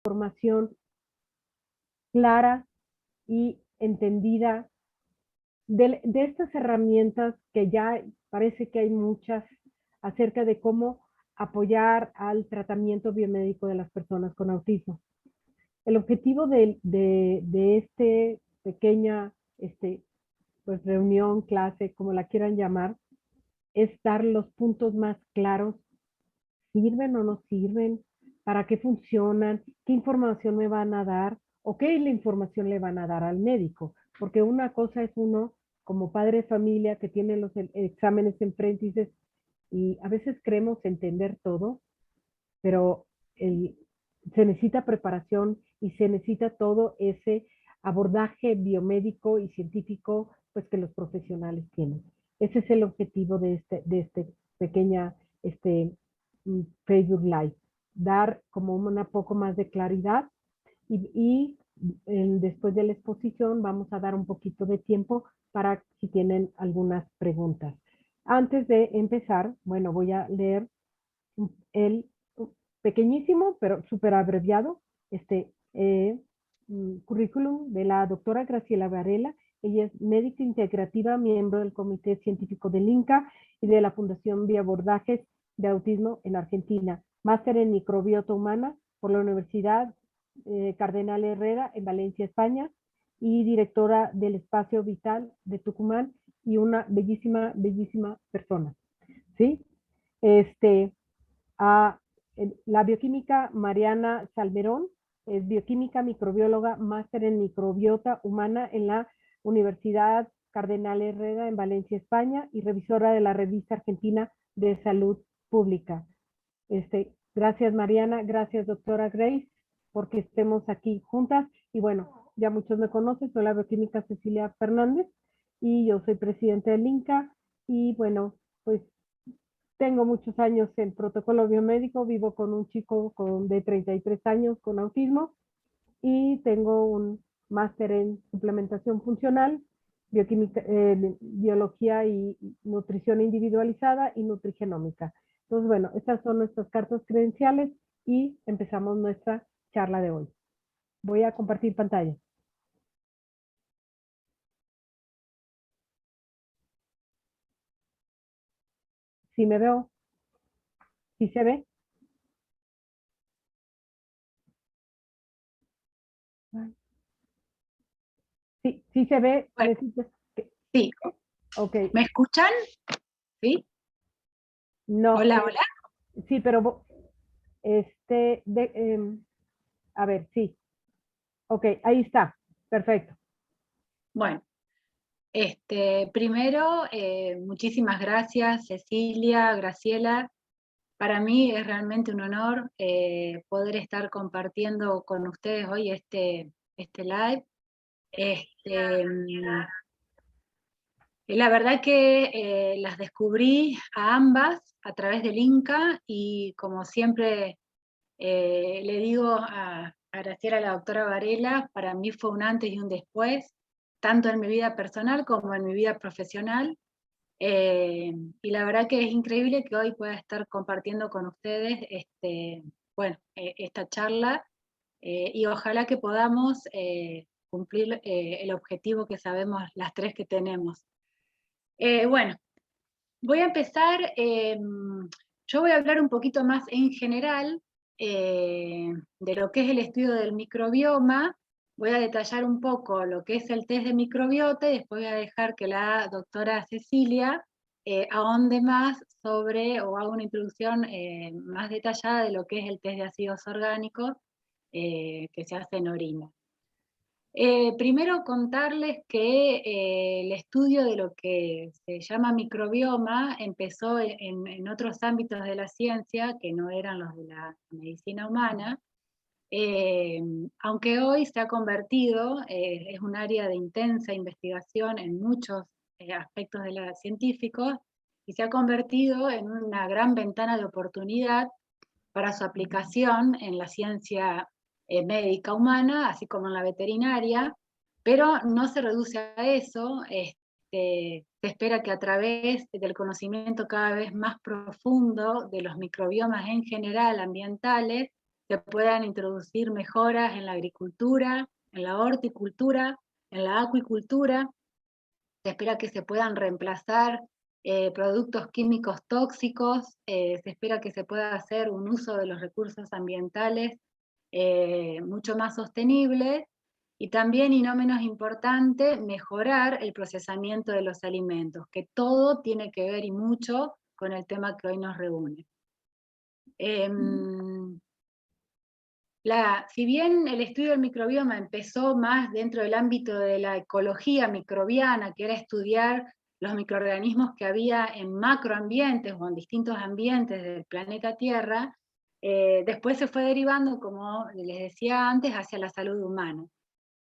información clara y entendida de estas herramientas que ya parece que hay muchas acerca de cómo apoyar al tratamiento biomédico de las personas con autismo. El objetivo de este pequeña pues, reunión, clase, como la quieran llamar, es dar los puntos más claros, sirven o no sirven, para qué funcionan, qué información me van a dar o qué la información le van a dar al médico. Porque una cosa es uno como padre de familia que tiene los exámenes enfrente y dices, y a veces creemos entender todo, pero se necesita preparación y se necesita todo ese abordaje biomédico y científico pues que los profesionales tienen. Ese es el objetivo de este pequeña Facebook Live, dar como un poco más de claridad después de la exposición vamos a dar un poquito de tiempo para si tienen algunas preguntas. Antes de empezar, bueno, voy a leer el pequeñísimo, pero súper abreviado, currículum de la doctora Graciela Varela. Ella es médica integrativa, miembro del Comité Científico del INCA y de la Fundación Bioabordajes de Autismo en Argentina. Máster en microbiota humana por la Universidad Cardenal Herrera en Valencia, España, y directora del Espacio Vital de Tucumán y una bellísima, bellísima persona. ¿Sí? A la bioquímica Mariana Salmerón, es bioquímica, microbióloga, máster en microbiota humana en la Universidad Cardenal Herrera en Valencia, España, y revisora de la Revista Argentina de Salud Pública. Gracias Mariana, gracias doctora Grace, porque estemos aquí juntas. Y bueno, ya muchos me conocen, soy la bioquímica Cecilia Fernández y yo soy presidente del INCA. Y bueno, pues tengo muchos años en protocolo biomédico, vivo con un chico de 33 años con autismo y tengo un máster en suplementación funcional, bioquímica, biología y nutrición individualizada y nutrigenómica. Entonces, bueno, estas son nuestras cartas credenciales y empezamos nuestra charla de hoy. Voy a compartir pantalla. ¿Sí me veo? ¿Sí se ve? Sí, sí se ve. Bueno, sí. Ok. ¿Me escuchan? ¿Sí? No. Hola, hola. Sí, pero a ver, sí. Ok, ahí está. Perfecto. Bueno, primero, muchísimas gracias, Cecilia, Graciela. Para mí es realmente un honor poder estar compartiendo con ustedes hoy este live. La verdad que las descubrí a ambas a través del INCA y como siempre le digo a Graciela, a la doctora Varela, para mí fue un antes y un después, tanto en mi vida personal como en mi vida profesional. Y la verdad que es increíble que hoy pueda estar compartiendo con ustedes esta charla y ojalá que podamos cumplir el objetivo que sabemos las tres que tenemos. Bueno, voy a empezar, yo voy a hablar un poquito más en general de lo que es el estudio del microbioma, voy a detallar un poco lo que es el test de microbiota y después voy a dejar que la doctora Cecilia ahonde más sobre o haga una introducción más detallada de lo que es el test de ácidos orgánicos que se hace en orina. Primero contarles que el estudio de lo que se llama microbioma empezó en otros ámbitos de la ciencia que no eran los de la medicina humana, aunque hoy se ha convertido, es un área de intensa investigación en muchos aspectos de la científicos, y se ha convertido en una gran ventana de oportunidad para su aplicación en la ciencia médica humana, así como en la veterinaria, pero no se reduce a eso. Se espera que a través del conocimiento cada vez más profundo de los microbiomas en general, ambientales, se puedan introducir mejoras en la agricultura, en la horticultura, en la acuicultura. Se espera que se puedan reemplazar productos químicos tóxicos, se espera que se pueda hacer un uso de los recursos ambientales mucho más sostenible, y también, y no menos importante, mejorar el procesamiento de los alimentos, que todo tiene que ver y mucho con el tema que hoy nos reúne. Si bien el estudio del microbioma empezó más dentro del ámbito de la ecología microbiana, que era estudiar los microorganismos que había en macroambientes o en distintos ambientes del planeta Tierra, después se fue derivando, como les decía antes, hacia la salud humana.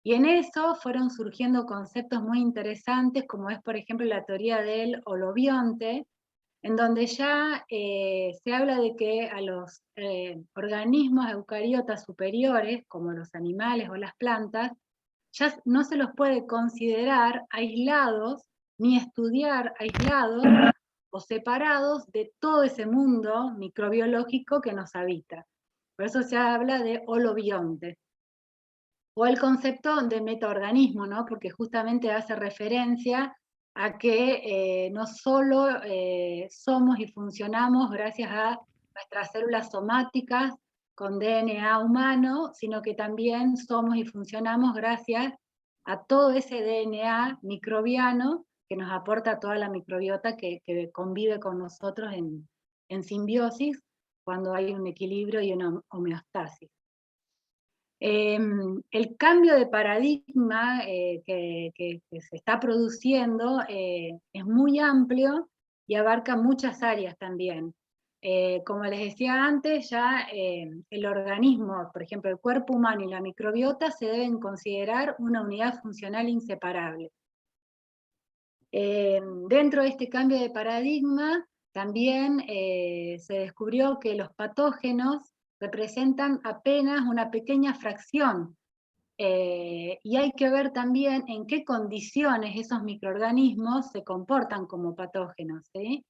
Y en eso fueron surgiendo conceptos muy interesantes, como es, por ejemplo, la teoría del holobionte, en donde ya se habla de que a los organismos eucariotas superiores, como los animales o las plantas, ya no se los puede considerar aislados, ni estudiar aislados o separados de todo ese mundo microbiológico que nos habita. Por eso se habla de holobionte. O el concepto de metaorganismo, ¿no? Porque justamente hace referencia a que no solo somos y funcionamos gracias a nuestras células somáticas con DNA humano, sino que también somos y funcionamos gracias a todo ese DNA microbiano que nos aporta toda la microbiota que convive con nosotros en simbiosis cuando hay un equilibrio y una homeostasis. El cambio de paradigma que se está produciendo es muy amplio y abarca muchas áreas también. Como les decía antes, ya el organismo, por ejemplo, el cuerpo humano y la microbiota se deben considerar una unidad funcional inseparable. Dentro de este cambio de paradigma, también se descubrió que los patógenos representan apenas una pequeña fracción, y hay que ver también en qué condiciones esos microorganismos se comportan como patógenos, ¿sí?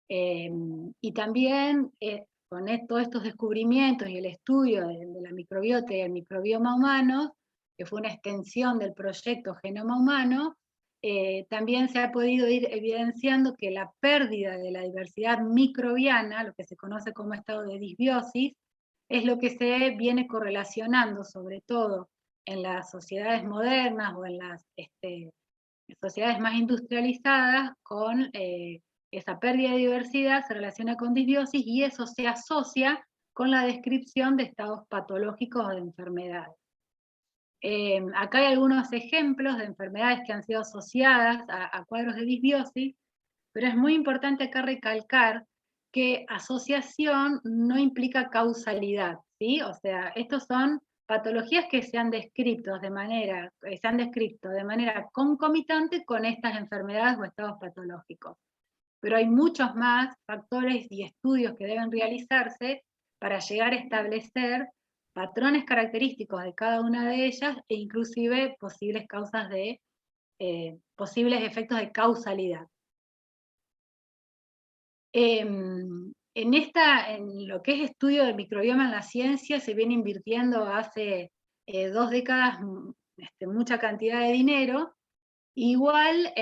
Y también con todos estos descubrimientos y el estudio de la microbiota y el microbioma humano, que fue una extensión del proyecto Genoma Humano, también se ha podido ir evidenciando que la pérdida de la diversidad microbiana, lo que se conoce como estado de disbiosis, es lo que se viene correlacionando, sobre todo en las sociedades modernas o en las sociedades más industrializadas, con esa pérdida de diversidad se relaciona con disbiosis, y eso se asocia con la descripción de estados patológicos o de enfermedades. Acá hay algunos ejemplos de enfermedades que han sido asociadas a cuadros de disbiosis, pero es muy importante acá recalcar que asociación no implica causalidad, ¿sí? O sea, estos son patologías que se han descrito de manera concomitante con estas enfermedades o estados patológicos. Pero hay muchos más factores y estudios que deben realizarse para llegar a establecer patrones característicos de cada una de ellas e inclusive posibles causas de posibles efectos de causalidad. En lo que es estudio del microbioma en la ciencia se viene invirtiendo hace 2 décadas mucha cantidad de dinero. Igual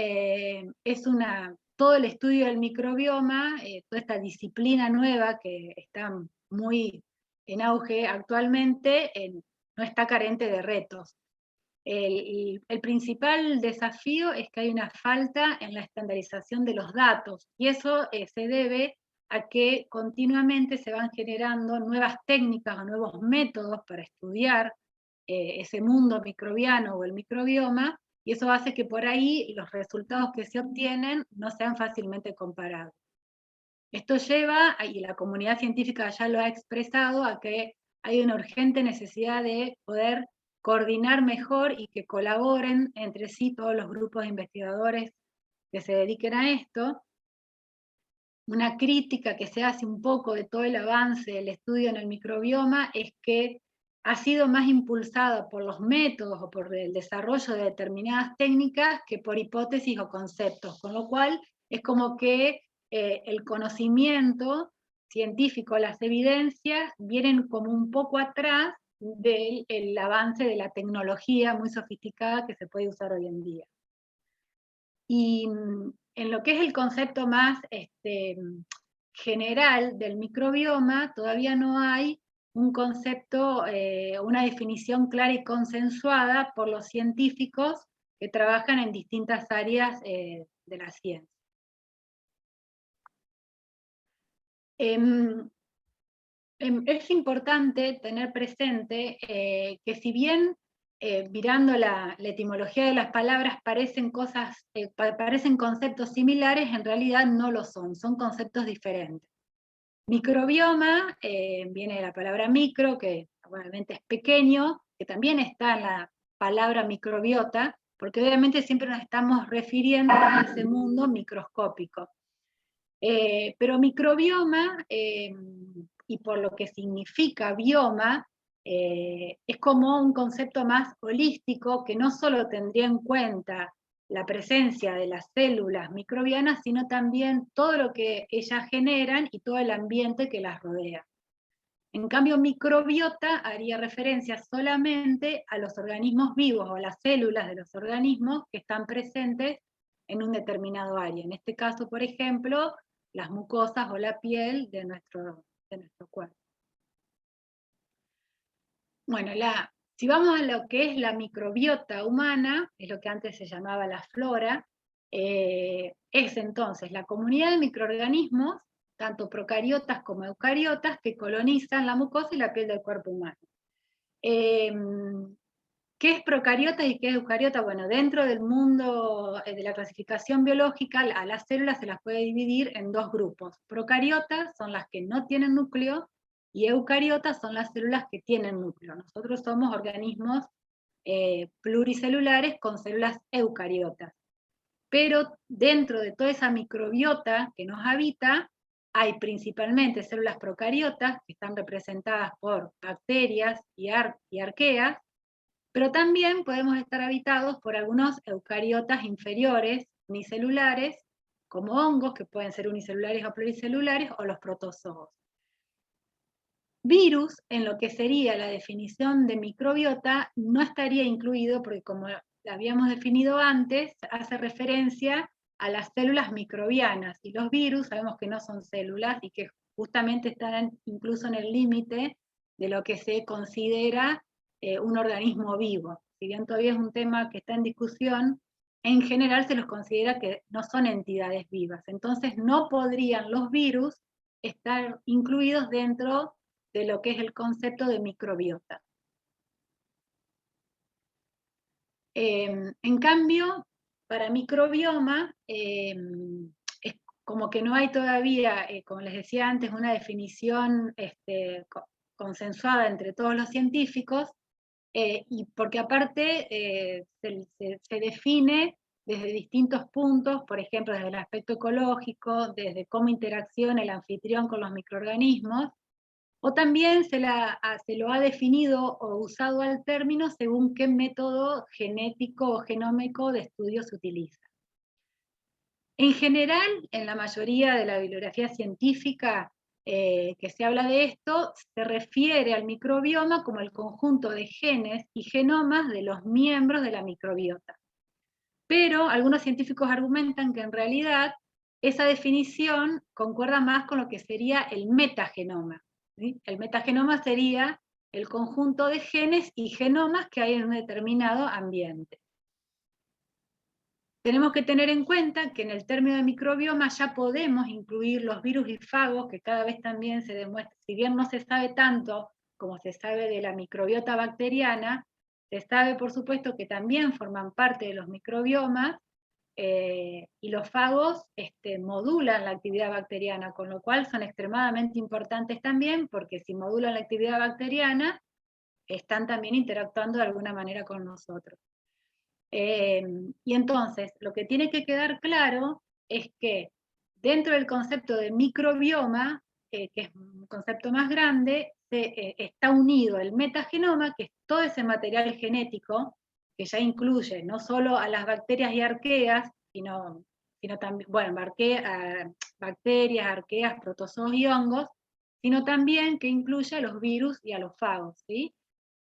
todo el estudio del microbioma, toda esta disciplina nueva que está muy en auge actualmente, no está carente de retos. El principal desafío es que hay una falta en la estandarización de los datos, y eso se debe a que continuamente se van generando nuevas técnicas o nuevos métodos para estudiar ese mundo microbiano o el microbioma, y eso hace que por ahí los resultados que se obtienen no sean fácilmente comparables. Esto lleva, y la comunidad científica ya lo ha expresado, a que hay una urgente necesidad de poder coordinar mejor y que colaboren entre sí todos los grupos de investigadores que se dediquen a esto. Una crítica que se hace un poco de todo el avance del estudio en el microbioma es que ha sido más impulsado por los métodos o por el desarrollo de determinadas técnicas que por hipótesis o conceptos, con lo cual es como que el conocimiento científico, las evidencias, vienen como un poco atrás del avance de la tecnología muy sofisticada que se puede usar hoy en día. Y en lo que es el concepto más general del microbioma, todavía no hay un concepto, una definición clara y consensuada por los científicos que trabajan en distintas áreas de la ciencia. Es importante tener presente que si bien mirando la etimología de las palabras parecen parecen conceptos similares, en realidad no lo son, son conceptos diferentes. Microbioma viene de la palabra micro, que obviamente es pequeño, que también está en la palabra microbiota, porque obviamente siempre nos estamos refiriendo a ese mundo microscópico. Pero microbioma, y por lo que significa bioma, es como un concepto más holístico que no solo tendría en cuenta la presencia de las células microbianas, sino también todo lo que ellas generan y todo el ambiente que las rodea. En cambio, microbiota haría referencia solamente a los organismos vivos o las células de los organismos que están presentes en un determinado área. En este caso, por ejemplo, las mucosas o la piel de nuestro cuerpo. Bueno, si vamos a lo que es la microbiota humana, es lo que antes se llamaba la flora, es entonces la comunidad de microorganismos, tanto procariotas como eucariotas, que colonizan la mucosa y la piel del cuerpo humano. ¿Qué es procariota y qué es eucariota? Bueno, dentro del mundo de la clasificación biológica, a las células se las puede dividir en dos grupos. Procariotas son las que no tienen núcleo, y eucariotas son las células que tienen núcleo. Nosotros somos organismos pluricelulares con células eucariotas. Pero dentro de toda esa microbiota que nos habita, hay principalmente células procariotas, que están representadas por bacterias y arqueas, pero también podemos estar habitados por algunos eucariotas inferiores, unicelulares, como hongos, que pueden ser unicelulares o pluricelulares, o los protozoos. Virus, en lo que sería la definición de microbiota, no estaría incluido porque, como la habíamos definido antes, hace referencia a las células microbianas, y los virus sabemos que no son células y que justamente están incluso en el límite de lo que se considera un organismo vivo. Si bien todavía es un tema que está en discusión, en general se los considera que no son entidades vivas. Entonces no podrían los virus estar incluidos dentro de lo que es el concepto de microbiota. En cambio, para microbioma, es como que no hay todavía, como les decía antes, una definición consensuada entre todos los científicos, y porque aparte se define desde distintos puntos, por ejemplo, desde el aspecto ecológico, desde cómo interacciona el anfitrión con los microorganismos, o también se lo ha definido o usado al término según qué método genético o genómico de estudio se utiliza. En general, en la mayoría de la bibliografía científica que se habla de esto, se refiere al microbioma como el conjunto de genes y genomas de los miembros de la microbiota. Pero algunos científicos argumentan que en realidad esa definición concuerda más con lo que sería el metagenoma. ¿Sí? El metagenoma sería el conjunto de genes y genomas que hay en un determinado ambiente. Tenemos que tener en cuenta que en el término de microbioma ya podemos incluir los virus y fagos, que cada vez también se demuestra, si bien no se sabe tanto como se sabe de la microbiota bacteriana, se sabe por supuesto que también forman parte de los microbiomas, y los fagos modulan la actividad bacteriana, con lo cual son extremadamente importantes también, porque si modulan la actividad bacteriana, están también interactuando de alguna manera con nosotros. Y entonces, lo que tiene que quedar claro es que dentro del concepto de microbioma, que es un concepto más grande, está unido el metagenoma, que es todo ese material genético, que ya incluye no solo a las bacterias y arqueas, sino también, bueno, bacterias, arqueas, protozoos y hongos, sino también que incluye a los virus y a los fagos, ¿sí?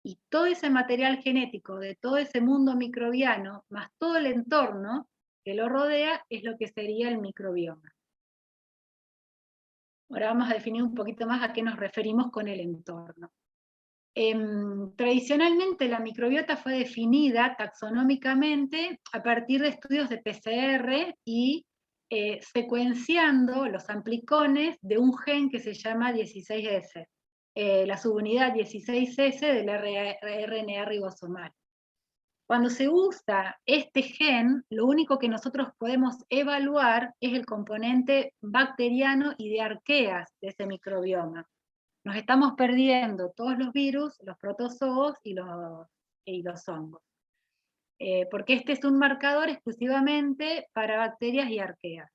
Y todo ese material genético de todo ese mundo microbiano, más todo el entorno que lo rodea, es lo que sería el microbioma. Ahora vamos a definir un poquito más a qué nos referimos con el entorno. Tradicionalmente la microbiota fue definida taxonómicamente a partir de estudios de PCR y secuenciando los amplicones de un gen que se llama 16S, la subunidad 16S del RNA ribosomal. Cuando se usa este gen, lo único que nosotros podemos evaluar es el componente bacteriano y de arqueas de ese microbioma. Nos estamos perdiendo todos los virus, los protozoos y los hongos. Porque este es un marcador exclusivamente para bacterias y arqueas.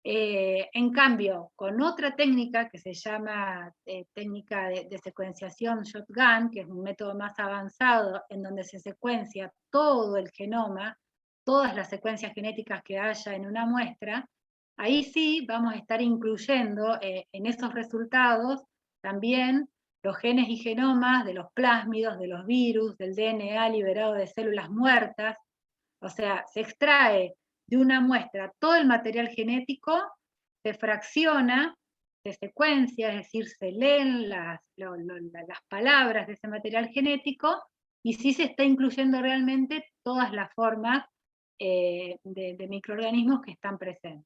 En cambio, con otra técnica que se llama técnica de secuenciación shotgun, que es un método más avanzado en donde se secuencia todo el genoma, todas las secuencias genéticas que haya en una muestra, ahí sí vamos a estar incluyendo en esos resultados también los genes y genomas de los plásmidos, de los virus, del DNA liberado de células muertas. O sea, se extrae de una muestra todo el material genético, se fracciona, se secuencia, es decir, se leen las palabras de ese material genético, y sí se está incluyendo realmente todas las formas de microorganismos que están presentes.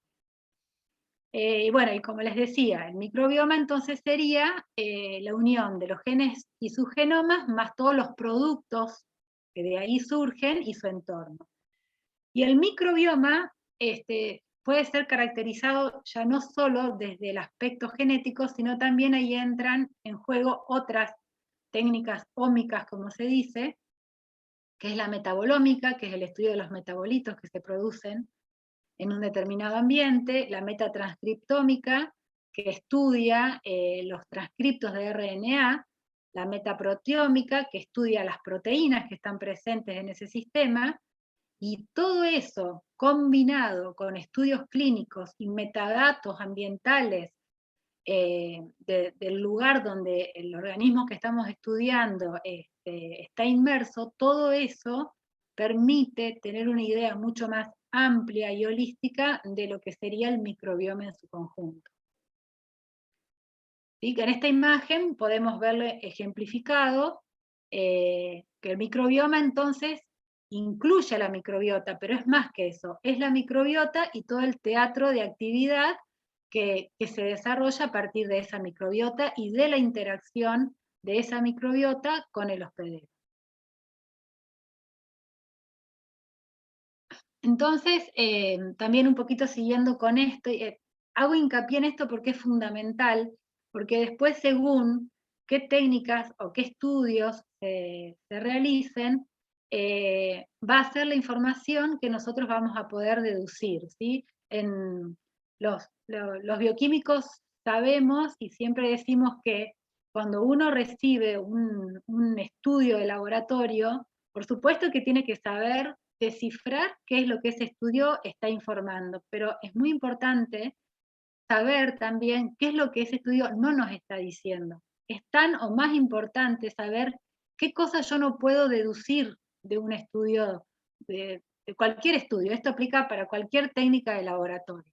Y bueno, y como les decía, el microbioma entonces sería la unión de los genes y sus genomas, más todos los productos que de ahí surgen y su entorno. Y el microbioma puede ser caracterizado ya no solo desde el aspecto genético, sino también ahí entran en juego otras técnicas ómicas, como se dice, que es la metabolómica, que es el estudio de los metabolitos que se producen en un determinado ambiente, la metatranscriptómica, que estudia los transcriptos de RNA, la metaproteómica, que estudia las proteínas que están presentes en ese sistema, y todo eso combinado con estudios clínicos y metadatos ambientales del lugar donde el organismo que estamos estudiando está inmerso, todo eso permite tener una idea mucho más amplia y holística de lo que sería el microbioma en su conjunto. ¿Sí? Que en esta imagen podemos verlo ejemplificado, que el microbioma entonces incluye a la microbiota, pero es más que eso, es la microbiota y todo el teatro de actividad que se desarrolla a partir de esa microbiota y de la interacción de esa microbiota con el hospedero. Entonces, también un poquito siguiendo con esto, hago hincapié en esto porque es fundamental, porque después según qué técnicas o qué estudios se realicen, va a ser la información que nosotros vamos a poder deducir, ¿sí? En los bioquímicos sabemos y siempre decimos que cuando uno recibe un estudio de laboratorio, por supuesto que tiene que saber descifrar qué es lo que ese estudio está informando, pero es muy importante saber también qué es lo que ese estudio no nos está diciendo. Es tan o más importante saber qué cosas yo no puedo deducir de un estudio, de cualquier estudio. Esto aplica para cualquier técnica de laboratorio.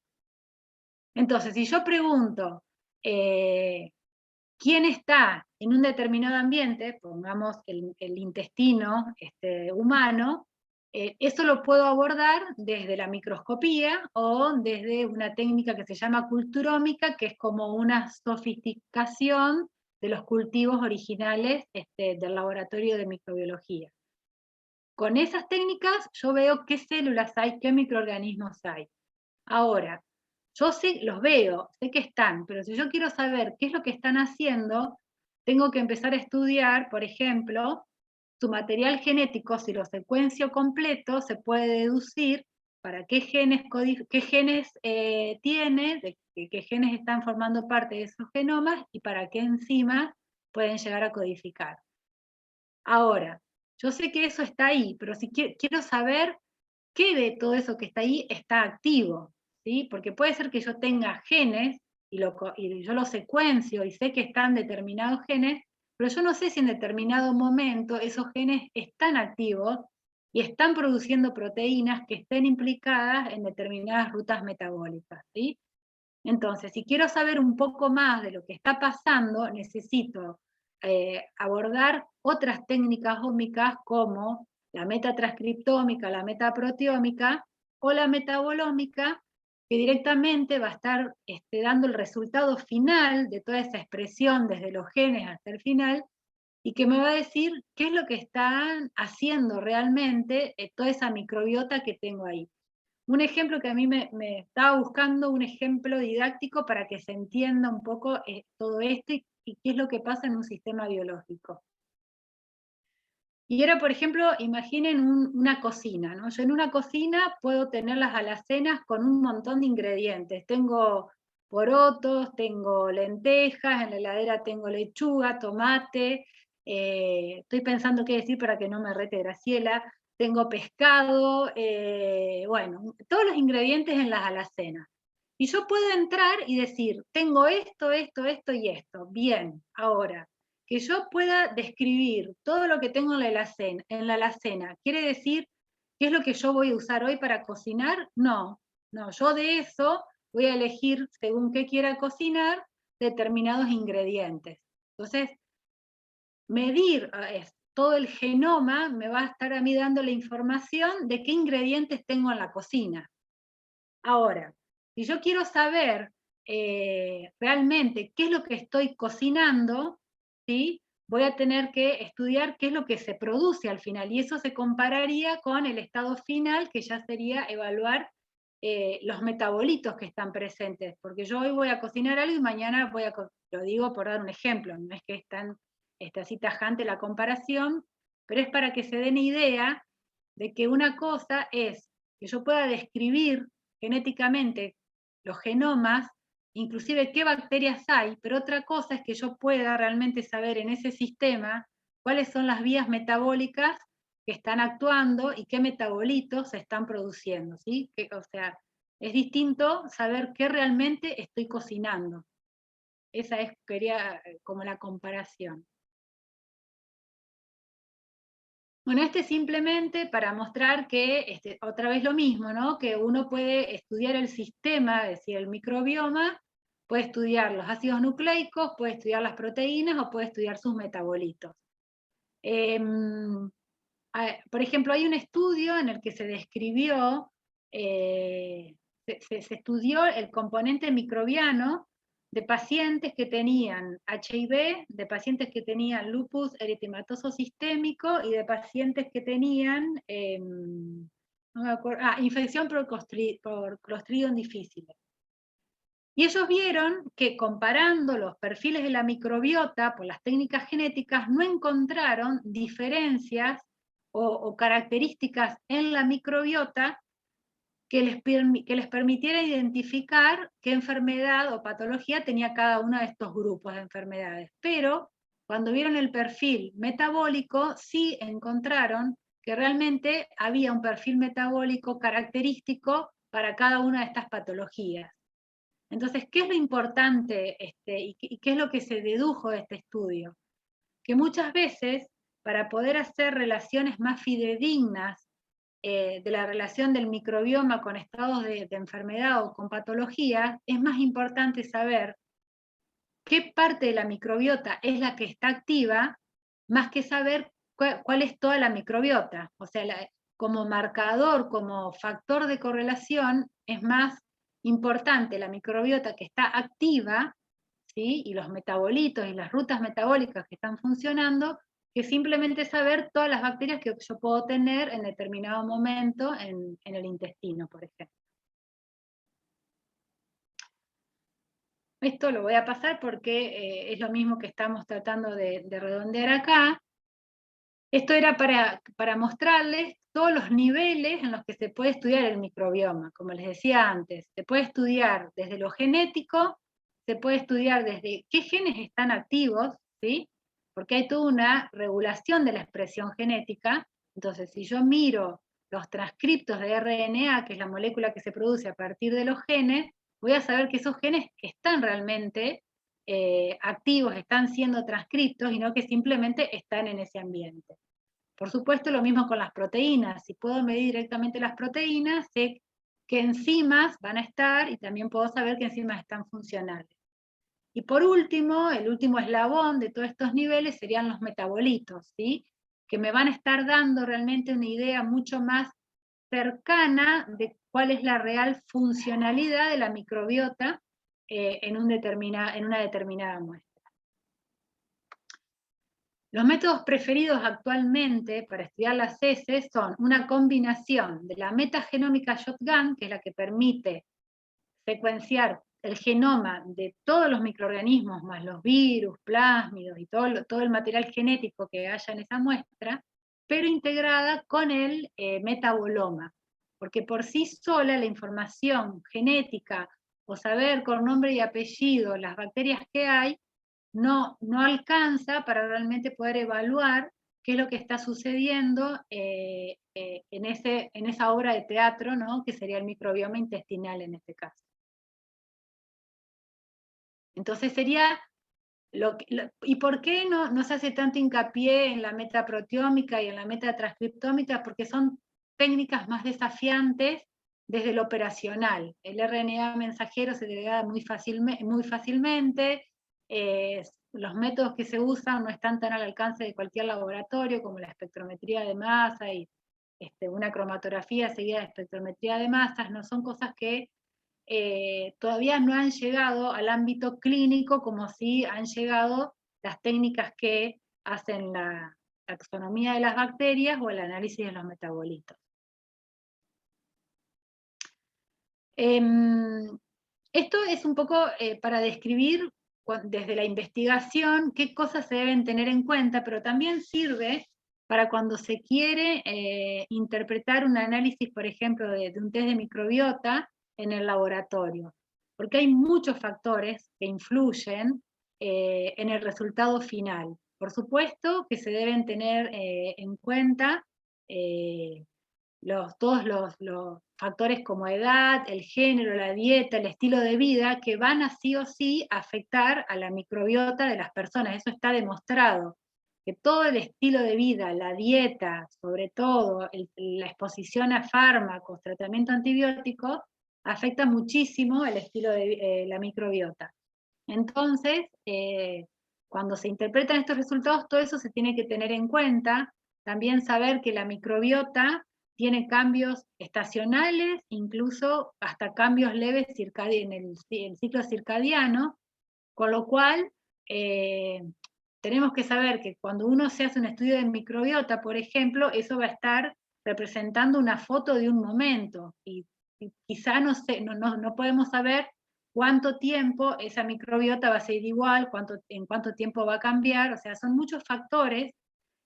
Entonces, si yo pregunto, quién está en un determinado ambiente, pongamos el intestino humano, eso lo puedo abordar desde la microscopía o desde una técnica que se llama culturómica, que es como una sofisticación de los cultivos originales del laboratorio de microbiología. Con esas técnicas yo veo qué células hay, qué microorganismos hay. Ahora, yo sí los veo, sé que están, pero si yo quiero saber qué es lo que están haciendo, tengo que empezar a estudiar, por ejemplo, su material genético. Si lo secuencio completo, se puede deducir para qué genes tiene, qué genes están formando parte de esos genomas y para qué enzimas pueden llegar a codificar. Ahora, yo sé que eso está ahí, pero si quiero saber qué de todo eso que está ahí está activo, ¿sí? Porque puede ser que yo tenga genes y yo los secuencio y sé que están determinados genes, pero yo no sé si en determinado momento esos genes están activos y están produciendo proteínas que estén implicadas en determinadas rutas metabólicas, ¿sí? Entonces, si quiero saber un poco más de lo que está pasando, necesito abordar otras técnicas ómicas como la metatranscriptómica, la metaproteómica o la metabolómica, que directamente va a estar dando el resultado final de toda esa expresión desde los genes hasta el final, y que me va a decir qué es lo que están haciendo realmente toda esa microbiota que tengo ahí. Un ejemplo que a mí me estaba buscando, un ejemplo didáctico para que se entienda un poco todo esto y qué es lo que pasa en un sistema biológico. Y era, por ejemplo, imaginen una cocina, ¿no? Yo en una cocina puedo tener las alacenas con un montón de ingredientes. Tengo porotos, tengo lentejas, en la heladera tengo lechuga, tomate, estoy pensando qué decir para que no me rete Graciela, tengo pescado, bueno, todos los ingredientes en las alacenas. Y yo puedo entrar y decir, tengo esto, esto, esto y esto. Bien, ahora, que yo pueda describir todo lo que tengo en la alacena, ¿quiere decir qué es lo que yo voy a usar hoy para cocinar? No, no, yo de eso voy a elegir, según qué quiera cocinar, determinados ingredientes. Entonces, medir todo el genoma me va a estar a mí dando la información de qué ingredientes tengo en la cocina. Ahora, si yo quiero saber realmente qué es lo que estoy cocinando, ¿sí? Voy a tener que estudiar qué es lo que se produce al final, y eso se compararía con el estado final, que ya sería evaluar los metabolitos que están presentes, porque yo hoy voy a cocinar algo y mañana lo digo por dar un ejemplo, no es que es tan así tajante la comparación, pero es para que se den idea de que una cosa es que yo pueda describir genéticamente los genomas, inclusive qué bacterias hay, pero otra cosa es que yo pueda realmente saber en ese sistema cuáles son las vías metabólicas que están actuando y qué metabolitos se están produciendo, ¿sí? O sea, es distinto saber qué realmente estoy cocinando. Esa quería como la comparación. Bueno, simplemente para mostrar que, otra vez lo mismo, ¿no? Que uno puede estudiar el sistema, es decir, el microbioma, puede estudiar los ácidos nucleicos, puede estudiar las proteínas o puede estudiar sus metabolitos. Por ejemplo, hay un estudio en el que se describió, se estudió el componente microbiano de pacientes que tenían HIV, de pacientes que tenían lupus eritematoso sistémico y de pacientes que tenían, no me acuerdo, infección por Clostridium difficile. Y ellos vieron que comparando los perfiles de la microbiota por las técnicas genéticas no encontraron diferencias o características en la microbiota que les permitiera identificar qué enfermedad o patología tenía cada uno de estos grupos de enfermedades. Pero cuando vieron el perfil metabólico, sí encontraron que realmente había un perfil metabólico característico para cada una de estas patologías. Entonces, ¿qué es lo importante y qué es lo que se dedujo de este estudio? Que muchas veces, para poder hacer relaciones más fidedignas de la relación del microbioma con estados de enfermedad o con patologías, es más importante saber qué parte de la microbiota es la que está activa, más que saber cuál es toda la microbiota. O sea, como marcador, como factor de correlación, es más importante la microbiota que está activa, ¿sí? Y los metabolitos y las rutas metabólicas que están funcionando, que simplemente saber todas las bacterias que yo puedo tener en determinado momento en el intestino, por ejemplo. Esto lo voy a pasar porque es lo mismo que estamos tratando de redondear acá. Esto era para mostrarles todos los niveles en los que se puede estudiar el microbioma. Como les decía antes, se puede estudiar desde lo genético, se puede estudiar desde qué genes están activos, ¿sí? Porque hay toda una regulación de la expresión genética. Entonces, si yo miro los transcriptos de RNA, que es la molécula que se produce a partir de los genes, voy a saber que esos genes están realmente activos, están siendo transcritos y no que simplemente están en ese ambiente. Por supuesto, lo mismo con las proteínas. Si puedo medir directamente las proteínas, sé qué enzimas van a estar y también puedo saber qué enzimas están funcionales. Y por último, el último eslabón de todos estos niveles serían los metabolitos, ¿sí? Que me van a estar dando realmente una idea mucho más cercana de cuál es la real funcionalidad de la microbiota en una determinada muestra. Los métodos preferidos actualmente para estudiar las heces son una combinación de la metagenómica shotgun, que es la que permite secuenciar el genoma de todos los microorganismos, más los virus, plásmidos y todo el material genético que haya en esa muestra, pero integrada con el metaboloma, porque por sí sola la información genética o saber con nombre y apellido las bacterias que hay, no alcanza para realmente poder evaluar qué es lo que está sucediendo en esa obra de teatro, ¿no? Que sería el microbioma intestinal en este caso. Entonces sería, ¿y por qué no se hace tanto hincapié en la metaproteómica y en la metatranscriptómica? Porque son técnicas más desafiantes desde lo operacional. El RNA mensajero se degrada muy fácilmente, los métodos que se usan no están tan al alcance de cualquier laboratorio, como la espectrometría de masa y una cromatografía seguida de espectrometría de masas, no son cosas que todavía no han llegado al ámbito clínico como si han llegado las técnicas que hacen la taxonomía de las bacterias o el análisis de los metabolitos. Esto es un poco para describir desde la investigación qué cosas se deben tener en cuenta, pero también sirve para cuando se quiere interpretar un análisis, por ejemplo, de un test de microbiota en el laboratorio, porque hay muchos factores que influyen en el resultado final. Por supuesto que se deben tener en cuenta todos los factores como edad, el género, la dieta, el estilo de vida, que van a sí o sí afectar a la microbiota de las personas. Eso está demostrado, que todo el estilo de vida, la dieta, sobre todo la exposición a fármacos, tratamiento antibiótico, afecta muchísimo el estilo de la microbiota. Entonces, cuando se interpretan estos resultados, todo eso se tiene que tener en cuenta. También saber que la microbiota tiene cambios estacionales, incluso hasta cambios leves en el ciclo circadiano, con lo cual tenemos que saber que cuando uno se hace un estudio de microbiota, por ejemplo, eso va a estar representando una foto de un momento, y quizá no podemos saber cuánto tiempo esa microbiota va a ser igual, en cuánto tiempo va a cambiar, o sea, son muchos factores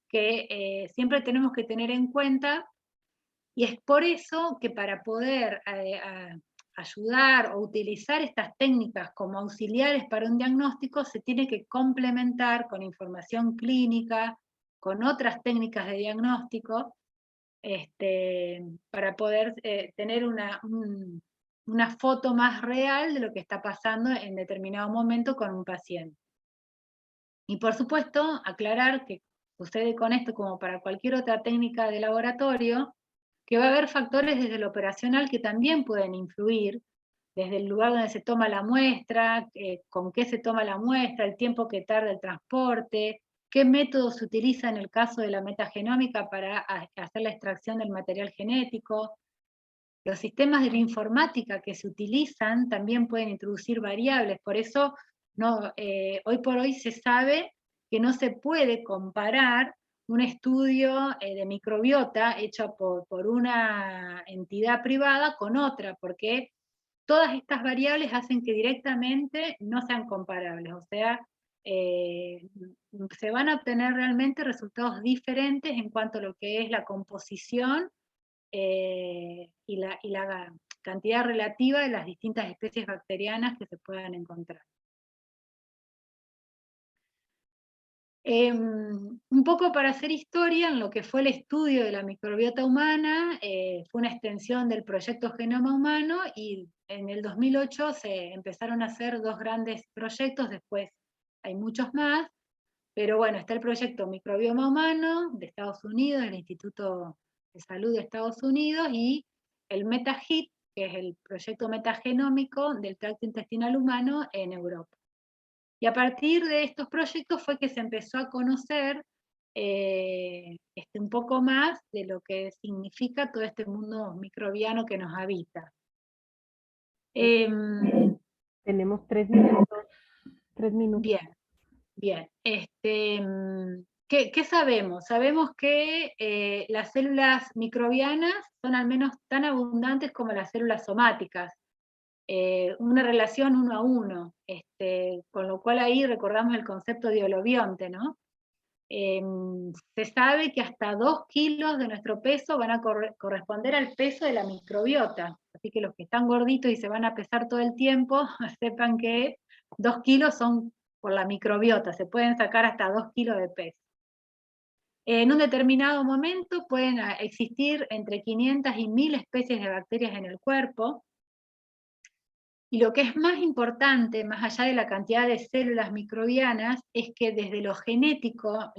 que siempre tenemos que tener en cuenta. Y es por eso que para poder ayudar o utilizar estas técnicas como auxiliares para un diagnóstico, se tiene que complementar con información clínica, con otras técnicas de diagnóstico, para poder tener una foto más real de lo que está pasando en determinado momento con un paciente. Y por supuesto, aclarar que sucede con esto como para cualquier otra técnica de laboratorio, que va a haber factores desde lo operacional que también pueden influir, desde el lugar donde se toma la muestra, con qué se toma la muestra, el tiempo que tarda el transporte, qué método se utiliza en el caso de la metagenómica para hacer la extracción del material genético. Los sistemas de la informática que se utilizan también pueden introducir variables, por eso hoy por hoy se sabe que no se puede comparar un estudio de microbiota hecho por una entidad privada con otra, porque todas estas variables hacen que directamente no sean comparables, o sea, se van a obtener realmente resultados diferentes en cuanto a lo que es la composición y la cantidad relativa de las distintas especies bacterianas que se puedan encontrar. Un poco para hacer historia en lo que fue el estudio de la microbiota humana, fue una extensión del proyecto Genoma Humano, y en el 2008 se empezaron a hacer 2 grandes proyectos, después hay muchos más, pero bueno, está el proyecto Microbioma Humano de Estados Unidos, el Instituto de Salud de Estados Unidos, y el MetaHit, que es el proyecto metagenómico del tracto intestinal humano en Europa. Y a partir de estos proyectos fue que se empezó a conocer un poco más de lo que significa todo este mundo microbiano que nos habita. Tenemos 3 minutos. 3 minutos. Bien, bien. ¿Qué sabemos? Sabemos que las células microbianas son al menos tan abundantes como las células somáticas. Una relación 1 a 1, con lo cual ahí recordamos el concepto de holobionte, ¿no? Se sabe que hasta 2 kilos de nuestro peso van a corresponder al peso de la microbiota, así que los que están gorditos y se van a pesar todo el tiempo, sepan que 2 kilos son por la microbiota, se pueden sacar hasta 2 kilos de peso. En un determinado momento pueden existir entre 500 y 1000 especies de bacterias en el cuerpo, y lo que es más importante, más allá de la cantidad de células microbianas, es que desde lo genético,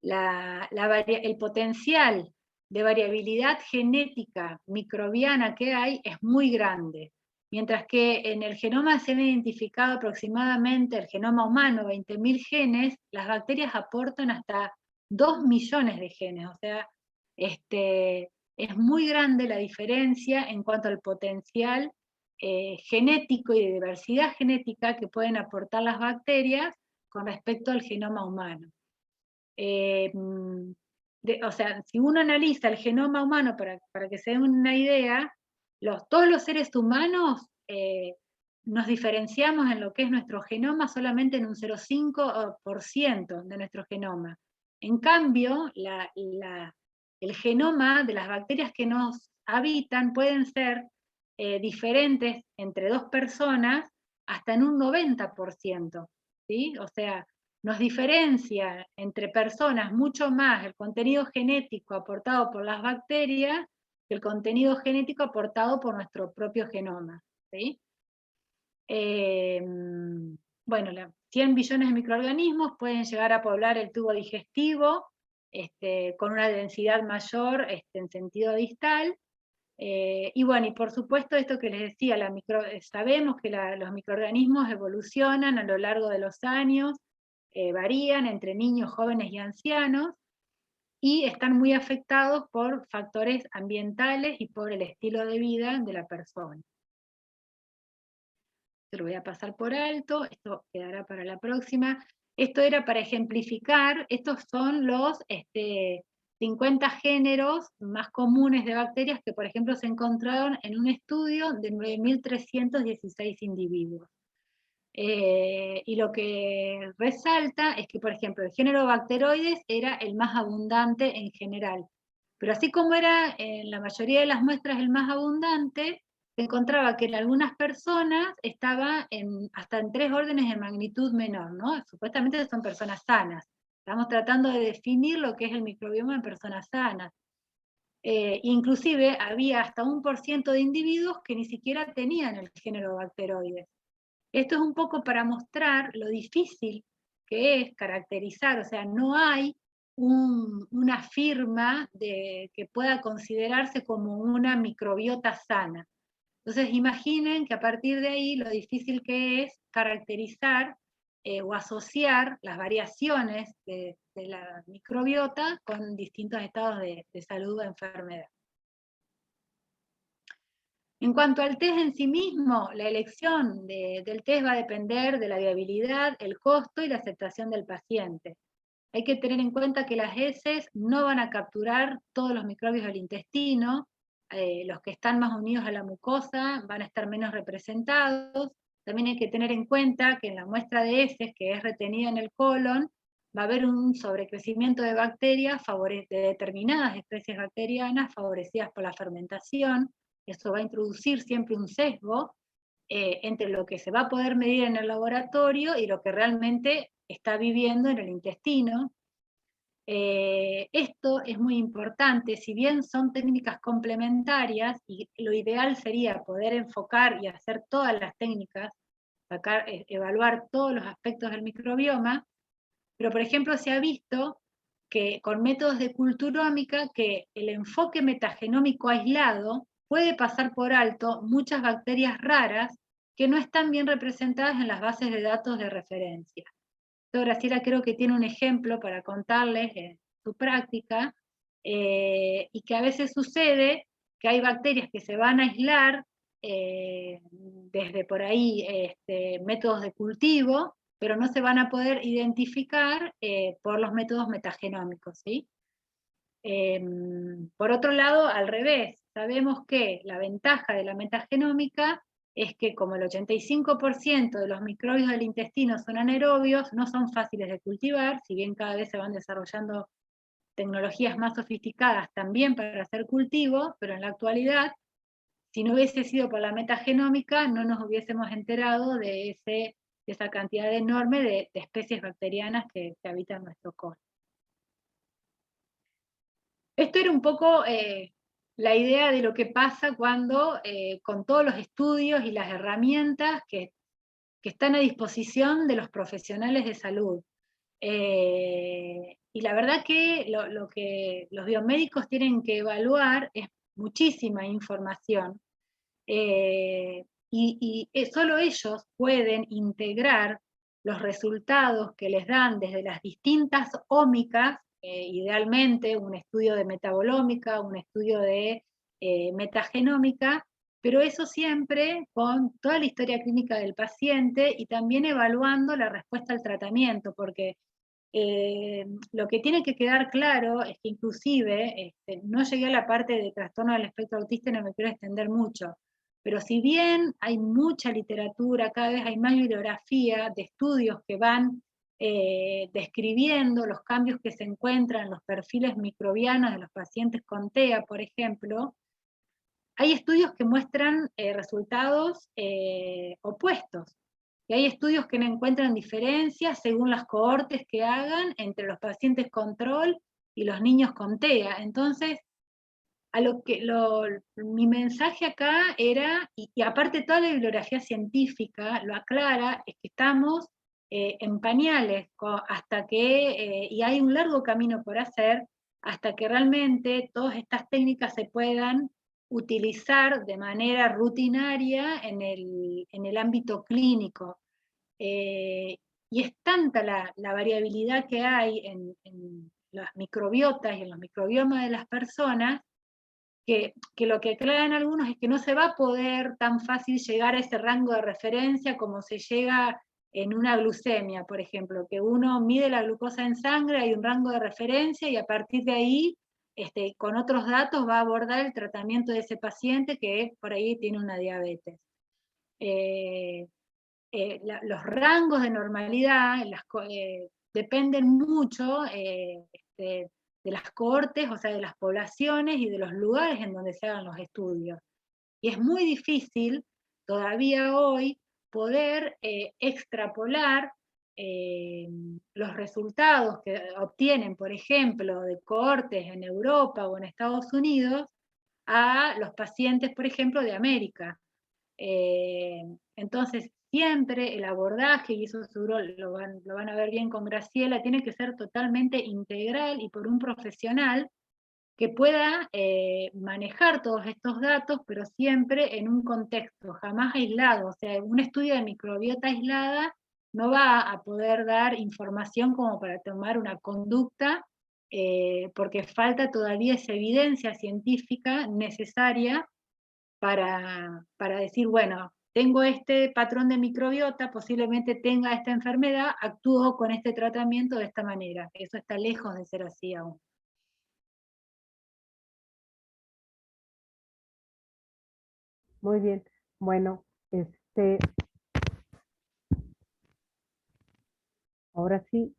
el potencial de variabilidad genética microbiana que hay es muy grande. Mientras que en el genoma se han identificado aproximadamente, el genoma humano, 20.000 genes, las bacterias aportan hasta 2 millones de genes. O sea, es muy grande la diferencia en cuanto al potencial genético y de diversidad genética que pueden aportar las bacterias con respecto al genoma humano. O sea, si uno analiza el genoma humano para que se den una idea, todos los seres humanos nos diferenciamos en lo que es nuestro genoma solamente en un 0,5% de nuestro genoma. En cambio, el genoma de las bacterias que nos habitan pueden ser diferentes entre 2 personas hasta en un 90%, ¿sí? O sea, nos diferencia entre personas mucho más el contenido genético aportado por las bacterias que el contenido genético aportado por nuestro propio genoma, ¿sí? Bueno, 100 billones de microorganismos pueden llegar a poblar el tubo digestivo con una densidad mayor en sentido distal. Y bueno, y por supuesto esto que les decía, sabemos que los microorganismos evolucionan a lo largo de los años, varían entre niños, jóvenes y ancianos, y están muy afectados por factores ambientales y por el estilo de vida de la persona. Esto lo voy a pasar por alto, esto quedará para la próxima. Esto era para ejemplificar, estos son los 50 géneros más comunes de bacterias que, por ejemplo, se encontraron en un estudio de 9.316 individuos. Y lo que resalta es que, por ejemplo, el género Bacteroides era el más abundante en general. Pero así como era en la mayoría de las muestras el más abundante, se encontraba que en algunas personas estaba hasta en 3 órdenes de magnitud menor, ¿no? Supuestamente son personas sanas. Estamos tratando de definir lo que es el microbioma en personas sanas. Inclusive había hasta 1% de individuos que ni siquiera tenían el género Bacteroides. Esto es un poco para mostrar lo difícil que es caracterizar, o sea, no hay una firma que pueda considerarse como una microbiota sana. Entonces imaginen que a partir de ahí lo difícil que es caracterizar o asociar las variaciones de la microbiota con distintos estados de salud o enfermedad. En cuanto al test en sí mismo, la elección del test va a depender de la viabilidad, el costo y la aceptación del paciente. Hay que tener en cuenta que las heces no van a capturar todos los microbios del intestino, los que están más unidos a la mucosa van a estar menos representados. También hay que tener en cuenta que en la muestra de heces que es retenida en el colon, va a haber un sobrecrecimiento de bacterias de determinadas especies bacterianas favorecidas por la fermentación. Eso va a introducir siempre un sesgo entre lo que se va a poder medir en el laboratorio y lo que realmente está viviendo en el intestino. Esto es muy importante, si bien son técnicas complementarias, y lo ideal sería poder enfocar y hacer todas las técnicas, evaluar todos los aspectos del microbioma, pero por ejemplo se ha visto que con métodos de culturómica que el enfoque metagenómico aislado puede pasar por alto muchas bacterias raras que no están bien representadas en las bases de datos de referencia. Graciela creo que tiene un ejemplo para contarles su práctica, y que a veces sucede que hay bacterias que se van a aislar desde por ahí métodos de cultivo, pero no se van a poder identificar por los métodos metagenómicos, ¿sí? Por otro lado, al revés, sabemos que la ventaja de la metagenómica es que como el 85% de los microbios del intestino son anaerobios, no son fáciles de cultivar, si bien cada vez se van desarrollando tecnologías más sofisticadas también para hacer cultivo, pero en la actualidad, si no hubiese sido por la metagenómica, no nos hubiésemos enterado de esa cantidad enorme de especies bacterianas que habitan nuestro colon. Esto era un poco la idea de lo que pasa cuando, con todos los estudios y las herramientas que están a disposición de los profesionales de salud. Y la verdad que lo que los biomédicos tienen que evaluar es muchísima información, y solo ellos pueden integrar los resultados que les dan desde las distintas ómicas, idealmente un estudio de metabolómica, un estudio de metagenómica, pero eso siempre con toda la historia clínica del paciente y también evaluando la respuesta al tratamiento, porque lo que tiene que quedar claro es que inclusive, no llegué a la parte de trastorno del espectro autista y no me quiero extender mucho, pero si bien hay mucha literatura, cada vez hay más bibliografía de estudios que van describiendo los cambios que se encuentran en los perfiles microbianos de los pacientes con TEA, por ejemplo, hay estudios que muestran resultados opuestos. Y hay estudios que no encuentran diferencias según las cohortes que hagan entre los pacientes control y los niños con TEA. Entonces, mi mensaje acá era, y aparte toda la bibliografía científica lo aclara, es que estamos en pañales hasta que, y hay un largo camino por hacer, hasta que realmente todas estas técnicas se puedan utilizar de manera rutinaria en el ámbito clínico. Y es tanta la variabilidad que hay en las microbiotas y en los microbiomas de las personas, que lo que aclaran algunos es que no se va a poder tan fácil llegar a ese rango de referencia como se llega en una glucemia, por ejemplo, que uno mide la glucosa en sangre, hay un rango de referencia y a partir de ahí, con otros datos va a abordar el tratamiento de ese paciente que por ahí tiene una diabetes. Los rangos de normalidad dependen mucho de las cohortes, o sea, de las poblaciones y de los lugares en donde se hagan los estudios. Y es muy difícil todavía hoy poder extrapolar los resultados que obtienen, por ejemplo, de cohortes en Europa o en Estados Unidos a los pacientes, por ejemplo, de América. Entonces, siempre el abordaje, y eso seguro lo van a ver bien con Graciela, tiene que ser totalmente integral y por un profesional que pueda manejar todos estos datos, pero siempre en un contexto, jamás aislado. O sea, un estudio de microbiota aislada no va a poder dar información como para tomar una conducta, porque falta todavía esa evidencia científica necesaria para decir, bueno, tengo este patrón de microbiota, posiblemente tenga esta enfermedad, actúo con este tratamiento de esta manera. Eso está lejos de ser así aún. Muy bien. Bueno, ahora sí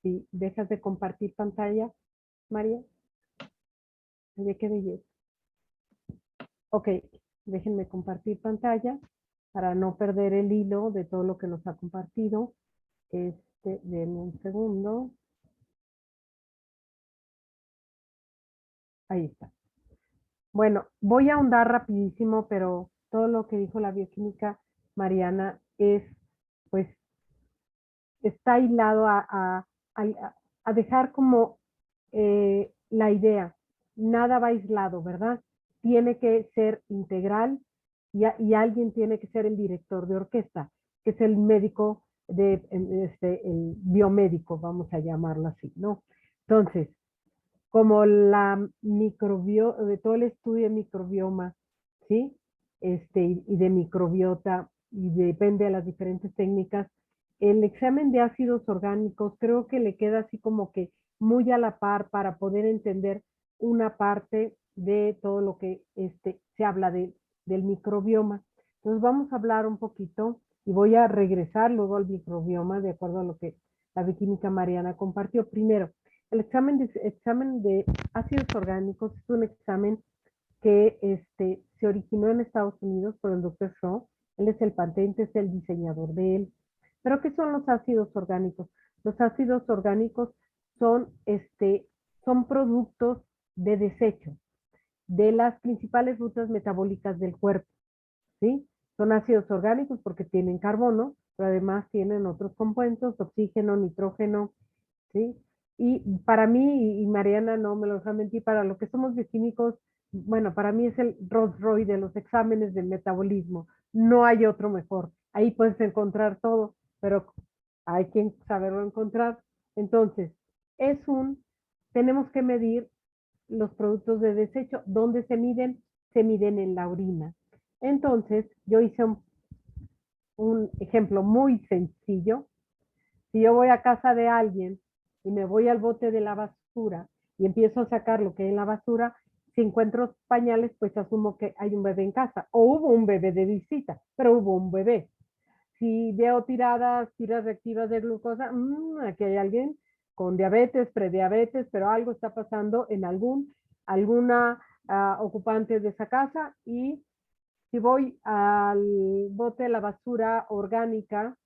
si dejas de compartir pantalla, María. Oye, qué belleza. Ok, déjenme compartir pantalla para no perder el hilo de todo lo que nos ha compartido. Denme un segundo. Ahí está. Bueno, voy a ahondar rapidísimo, pero todo lo que dijo la bioquímica Mariana es, pues, está hilado a dejar como la idea. Nada va aislado, ¿verdad? Tiene que ser integral y alguien tiene que ser el director de orquesta, que es el médico, el biomédico, vamos a llamarlo así, ¿no? Entonces, como de todo el estudio de microbioma, ¿sí? Y de microbiota, y depende de las diferentes técnicas, el examen de ácidos orgánicos creo que le queda así como que muy a la par para poder entender una parte de todo lo que se habla del microbioma. Entonces vamos a hablar un poquito y voy a regresar luego al microbioma de acuerdo a lo que la bioquímica Mariana compartió. Primero, el examen de ácidos orgánicos es un examen que se originó en Estados Unidos por el doctor Shaw. Él es el patente, es el diseñador de él. ¿Pero qué son los ácidos orgánicos? Los ácidos orgánicos son, son productos de desecho de las principales rutas metabólicas del cuerpo, ¿sí? Son ácidos orgánicos porque tienen carbono, pero además tienen otros compuestos, oxígeno, nitrógeno, ¿sí? Y para mí, y Mariana no me lo deja mentir, para lo que somos bioquímicos, bueno, para mí es el Rolls Royce de los exámenes del metabolismo. No hay otro mejor. Ahí puedes encontrar todo, pero hay que saberlo encontrar. Entonces, tenemos que medir los productos de desecho. ¿Dónde se miden? Se miden en la orina. Entonces, yo hice un ejemplo muy sencillo. Si yo voy a casa de alguien y me voy al bote de la basura y empiezo a sacar lo que hay en la basura, si encuentro pañales, pues asumo que hay un bebé en casa. O hubo un bebé de visita, pero hubo un bebé. Si veo tiras reactivas de glucosa, aquí hay alguien con diabetes, prediabetes, pero algo está pasando en alguna ocupante de esa casa. Y si voy al bote de la basura orgánica,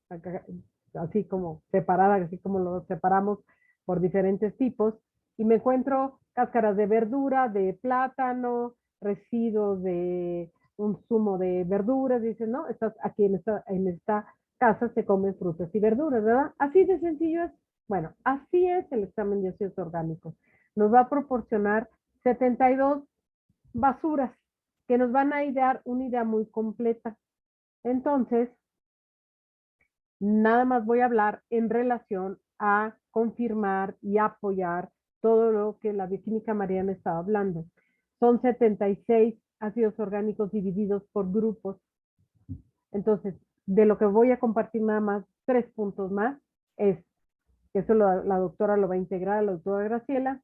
así como separada, así como lo separamos por diferentes tipos, y me encuentro cáscaras de verdura, de plátano, residuos de un zumo de verduras, dicen, no, estás aquí en esta casa se comen frutas y verduras, ¿verdad? Así de sencillo es. Bueno, así es el examen de ácidos orgánicos. Nos va a proporcionar 72 basuras que nos van a dar una idea muy completa. Entonces, nada más voy a hablar en relación a confirmar y apoyar todo lo que la bioquímica Mariana estaba hablando. Son 76 ácidos orgánicos divididos por grupos. Entonces, de lo que voy a compartir nada más, 3 puntos más, es que eso la doctora lo va a integrar, la doctora Graciela.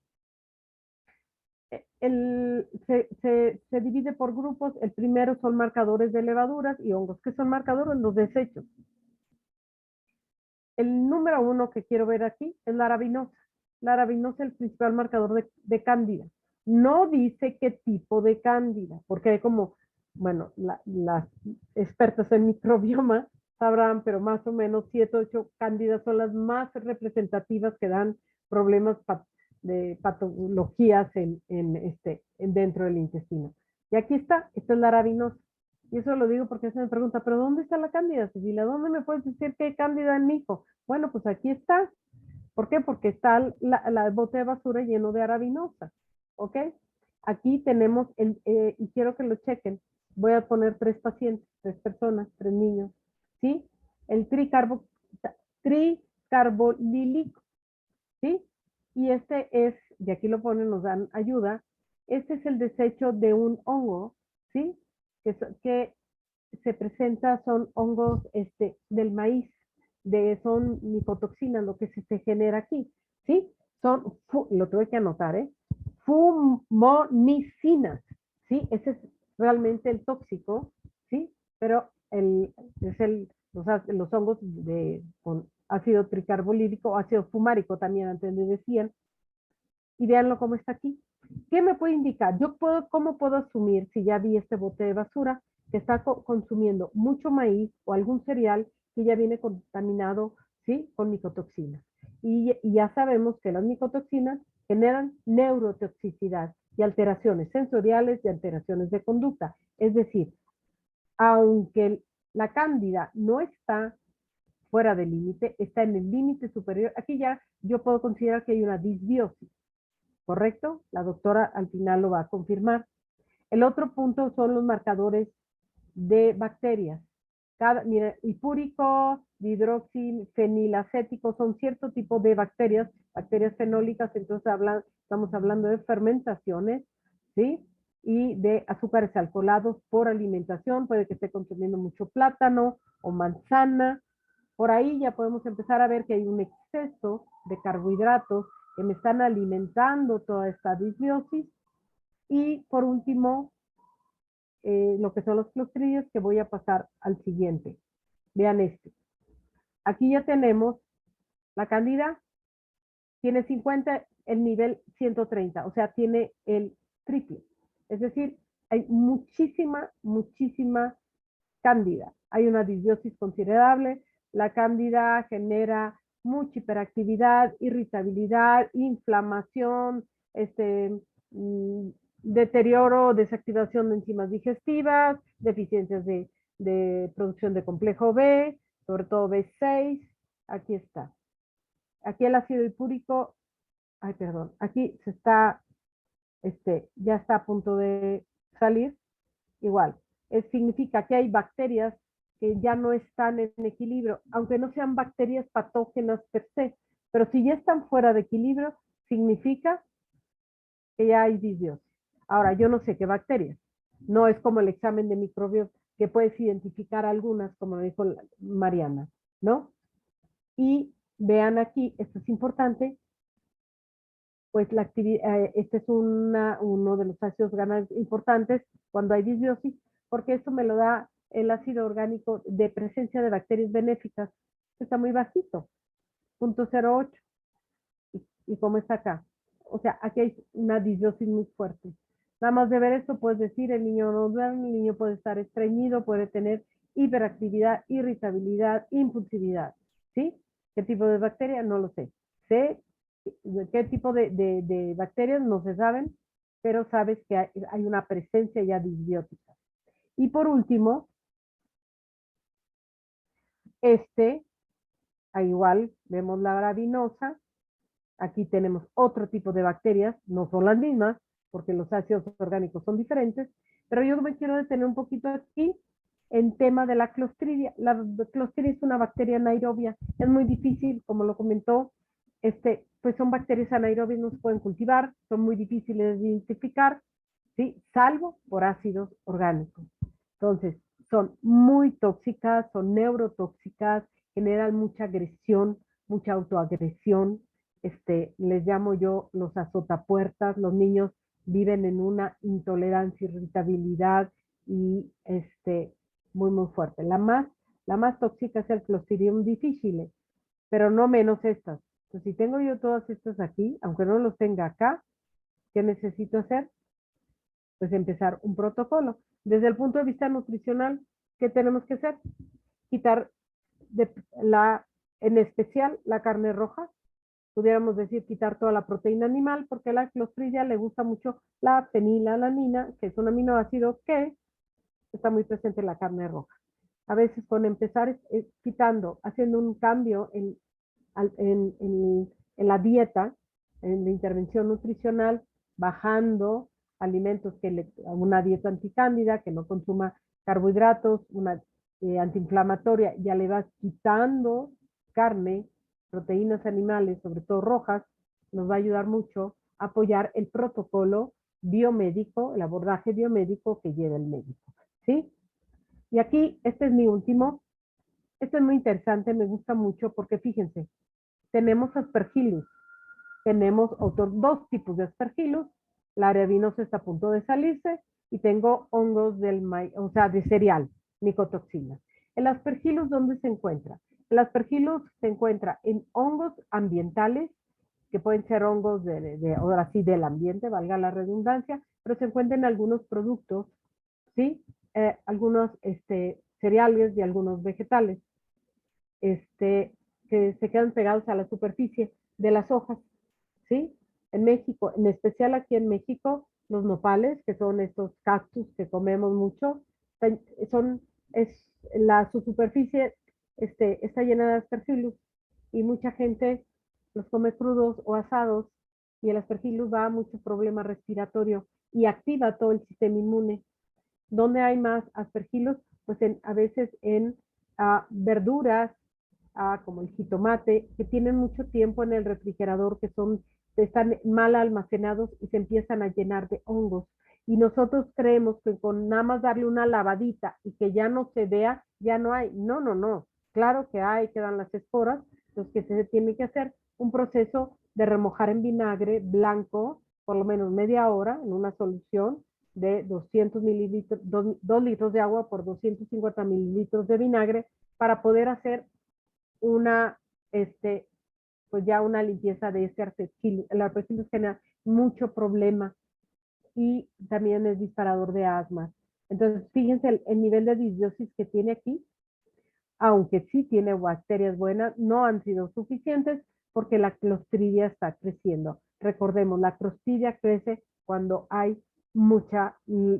Se divide por grupos. El primero son marcadores de levaduras y hongos. ¿Qué son marcadores? Los desechos. El número 1 que quiero ver aquí es la arabinosa. La arabinosa es el principal marcador de cándida. No dice qué tipo de cándida, porque hay como, bueno, las expertas en microbioma sabrán, pero más o menos 7, 8 cándidas son las más representativas que dan problemas de patologías dentro del intestino. Y aquí está, esta es la arabinosa. Y eso lo digo porque se me pregunta, ¿pero dónde está la cándida, Cecilia? ¿Dónde me puedes decir que hay cándida en mi hijo? Bueno, pues aquí está. ¿Por qué? Porque está la bote de basura lleno de arabinosa. ¿Ok? Aquí tenemos, y quiero que lo chequen, voy a poner 3 pacientes, 3 personas, 3 niños, ¿sí? El tricarbolílico, ¿sí? Y y aquí lo ponen, nos dan ayuda, este es el desecho de un hongo, ¿sí? Que se presenta, son hongos del maíz, son micotoxinas, lo que se genera aquí, ¿sí? Lo tuve que anotar, fumonicinas, ¿sí? Ese es realmente el tóxico, ¿sí? Pero los hongos con ácido tricarbolídico, ácido fumárico también antes le decían, y véanlo cómo está aquí. ¿Qué me puede indicar? ¿Cómo puedo asumir, si ya vi este bote de basura, que está consumiendo mucho maíz o algún cereal que ya viene contaminado, ¿sí? Con micotoxinas? Y ya sabemos que las micotoxinas generan neurotoxicidad y alteraciones sensoriales y alteraciones de conducta. Es decir, aunque la cándida no está fuera del límite, está en el límite superior, aquí ya yo puedo considerar que hay una disbiosis, ¿correcto? La doctora al final lo va a confirmar. El otro punto son los marcadores de bacterias. Mira, hipúrico, hidroxifenilacético son cierto tipo de bacterias, bacterias fenólicas, entonces estamos hablando de fermentaciones, ¿sí? Y de azúcares alcoholados por alimentación, puede que esté consumiendo mucho plátano o manzana. Por ahí ya podemos empezar a ver que hay un exceso de carbohidratos que me están alimentando toda esta disbiosis. Y por último, lo que son los clostridios, que voy a pasar al siguiente. Vean este. Aquí ya tenemos la cándida, tiene 50, el nivel 130, o sea, tiene el triple. Es decir, hay muchísima cándida. Hay una disbiosis considerable. La cándida genera mucha hiperactividad, irritabilidad, inflamación, deterioro, desactivación de enzimas digestivas, deficiencias de producción de complejo B, sobre todo B6. Aquí está. Aquí el ácido hipúrico, ay, perdón, aquí se está, ya está a punto de salir. Igual, significa que hay bacterias que ya no están en equilibrio, aunque no sean bacterias patógenas per se, pero si ya están fuera de equilibrio, significa que ya hay disbiosis. Ahora, yo no sé qué bacterias. No es como el examen de microbios que puedes identificar algunas, como dijo Mariana, ¿no? Y vean aquí, esto es importante, pues la actividad, este es uno de los ácidos grasos importantes cuando hay disbiosis, porque eso me lo da el ácido orgánico de presencia de bacterias benéficas, que está muy bajito, 0.08. ¿Y cómo está acá? O sea, aquí hay una disbiosis muy fuerte. Nada más de ver esto puedes decir, el niño no duerme, el niño puede estar estreñido, puede tener hiperactividad, irritabilidad, impulsividad. ¿Sí? ¿Qué tipo de bacteria? No lo sé. Sé qué tipo de bacterias, no se saben, pero sabes que hay una presencia ya disbiótica. Y por último, igual vemos la gravinosa. Aquí tenemos otro tipo de bacterias, no son las mismas, porque los ácidos orgánicos son diferentes, pero yo me quiero detener un poquito aquí en tema de la clostridia. La clostridia es una bacteria anaerobia, es muy difícil, como lo comentó, pues son bacterias anaerobias, no se pueden cultivar, son muy difíciles de identificar, ¿sí? Salvo por ácidos orgánicos. Entonces, son muy tóxicas, son neurotóxicas, generan mucha agresión, mucha autoagresión, les llamo yo los azotapuertas, los niños viven en una intolerancia, irritabilidad y muy fuerte. La más tóxica es el Clostridium difficile, pero no menos estas. Entonces, si tengo yo todas estas aquí, aunque no los tenga acá, ¿qué necesito hacer? Pues empezar un protocolo. Desde el punto de vista nutricional, ¿qué tenemos que hacer? Quitar en especial la carne roja, pudiéramos decir quitar toda la proteína animal, porque a la clostridia le gusta mucho la fenilalanina, que es un aminoácido que está muy presente en la carne roja. A veces con empezar quitando, haciendo un cambio en la dieta, en la intervención nutricional, bajando alimentos una dieta anticándida, que no consuma carbohidratos, una antiinflamatoria, ya le vas quitando carne, proteínas animales, sobre todo rojas, nos va a ayudar mucho a apoyar el protocolo biomédico, el abordaje biomédico que lleva el médico, ¿sí? Y aquí, este es mi último, este es muy interesante, me gusta mucho porque fíjense, tenemos aspergillus, tenemos dos tipos de aspergillus, la arabinosa está a punto de salirse y tengo hongos o sea, de cereal, micotoxinas. ¿El aspergillus dónde se encuentra? El aspergillus se encuentra en hongos ambientales, que pueden ser hongos ahora sí, del ambiente, valga la redundancia, pero se encuentran en algunos productos, ¿sí? Algunos cereales y algunos vegetales, que se quedan pegados a la superficie de las hojas, ¿sí? En México, en especial aquí en México, los nopales, que son estos cactus que comemos mucho, son, su superficie está llena de aspergillus y mucha gente los come crudos o asados y el aspergillus da mucho problema respiratorio y activa todo el sistema inmune. ¿Dónde hay más aspergillus? Pues a veces en verduras, como el jitomate, que tienen mucho tiempo en el refrigerador, que están mal almacenados y se empiezan a llenar de hongos. Y nosotros creemos que con nada más darle una lavadita y que ya no se vea, ya no hay. No, no, no. Claro que hay, quedan las esporas, los que se tiene que hacer un proceso de remojar en vinagre blanco, por lo menos media hora, en una solución de 200 mililitros, 2 litros de agua por 250 mililitros de vinagre, para poder hacer una, pues ya una limpieza de este arpegilo. El arpegilo genera mucho problema y también es disparador de asma. Entonces, fíjense el nivel de disbiosis que tiene aquí, aunque sí tiene bacterias buenas, no han sido suficientes porque la clostridia está creciendo. Recordemos, la clostridia crece cuando hay mucha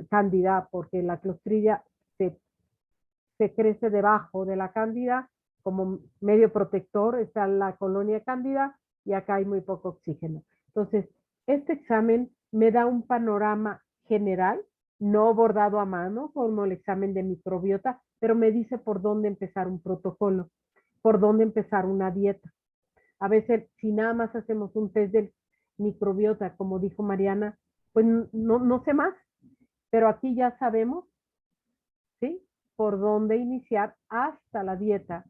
cándida, porque la clostridia se crece debajo de la cándida como medio protector, está la colonia cándida y acá hay muy poco oxígeno. Entonces, este examen me da un panorama general, no bordado a mano como el examen de microbiota, pero me dice por dónde empezar un protocolo, por dónde empezar una dieta. A veces, si nada más hacemos un test del microbiota, como dijo Mariana, pues no sé más, pero aquí ya sabemos, ¿sí? Por dónde iniciar hasta la dieta,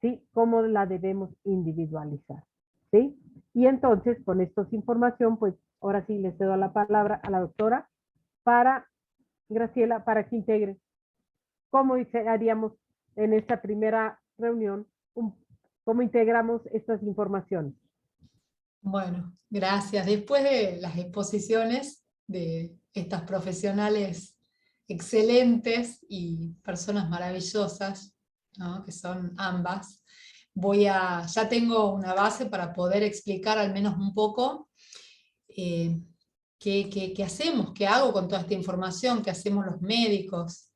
¿sí? Cómo la debemos individualizar, ¿sí? Y entonces, con esta información, pues ahora sí les cedo la palabra a la doctora para, Graciela, para que integre cómo haríamos en esta primera reunión, cómo integramos estas informaciones. Bueno, gracias. Después de las exposiciones de estas profesionales excelentes y personas maravillosas, ¿no?, que son ambas, ya tengo una base para poder explicar al menos un poco qué hacemos, qué hago con toda esta información, qué hacemos los médicos.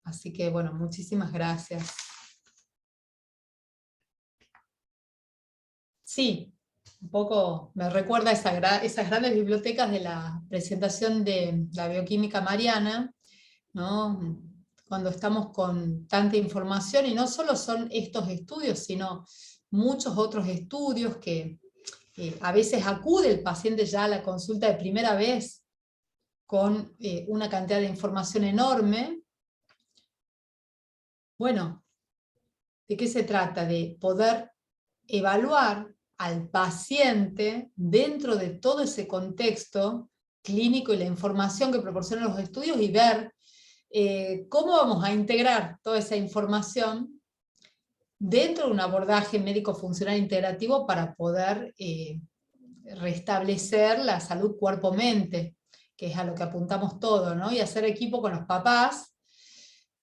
Así que bueno, muchísimas gracias. Sí, un poco me recuerda esas grandes bibliotecas de la presentación de la bioquímica mariana, ¿no?, cuando estamos con tanta información, y no solo son estos estudios, sino muchos otros estudios que a veces acude el paciente ya a la consulta de primera vez con una cantidad de información enorme. Bueno, ¿de qué se trata? De poder evaluar al paciente dentro de todo ese contexto clínico y la información que proporcionan los estudios, y ver cómo vamos a integrar toda esa información dentro de un abordaje médico-funcional integrativo para poder restablecer la salud cuerpo-mente, que es a lo que apuntamos todo, ¿no? Y hacer equipo con los papás,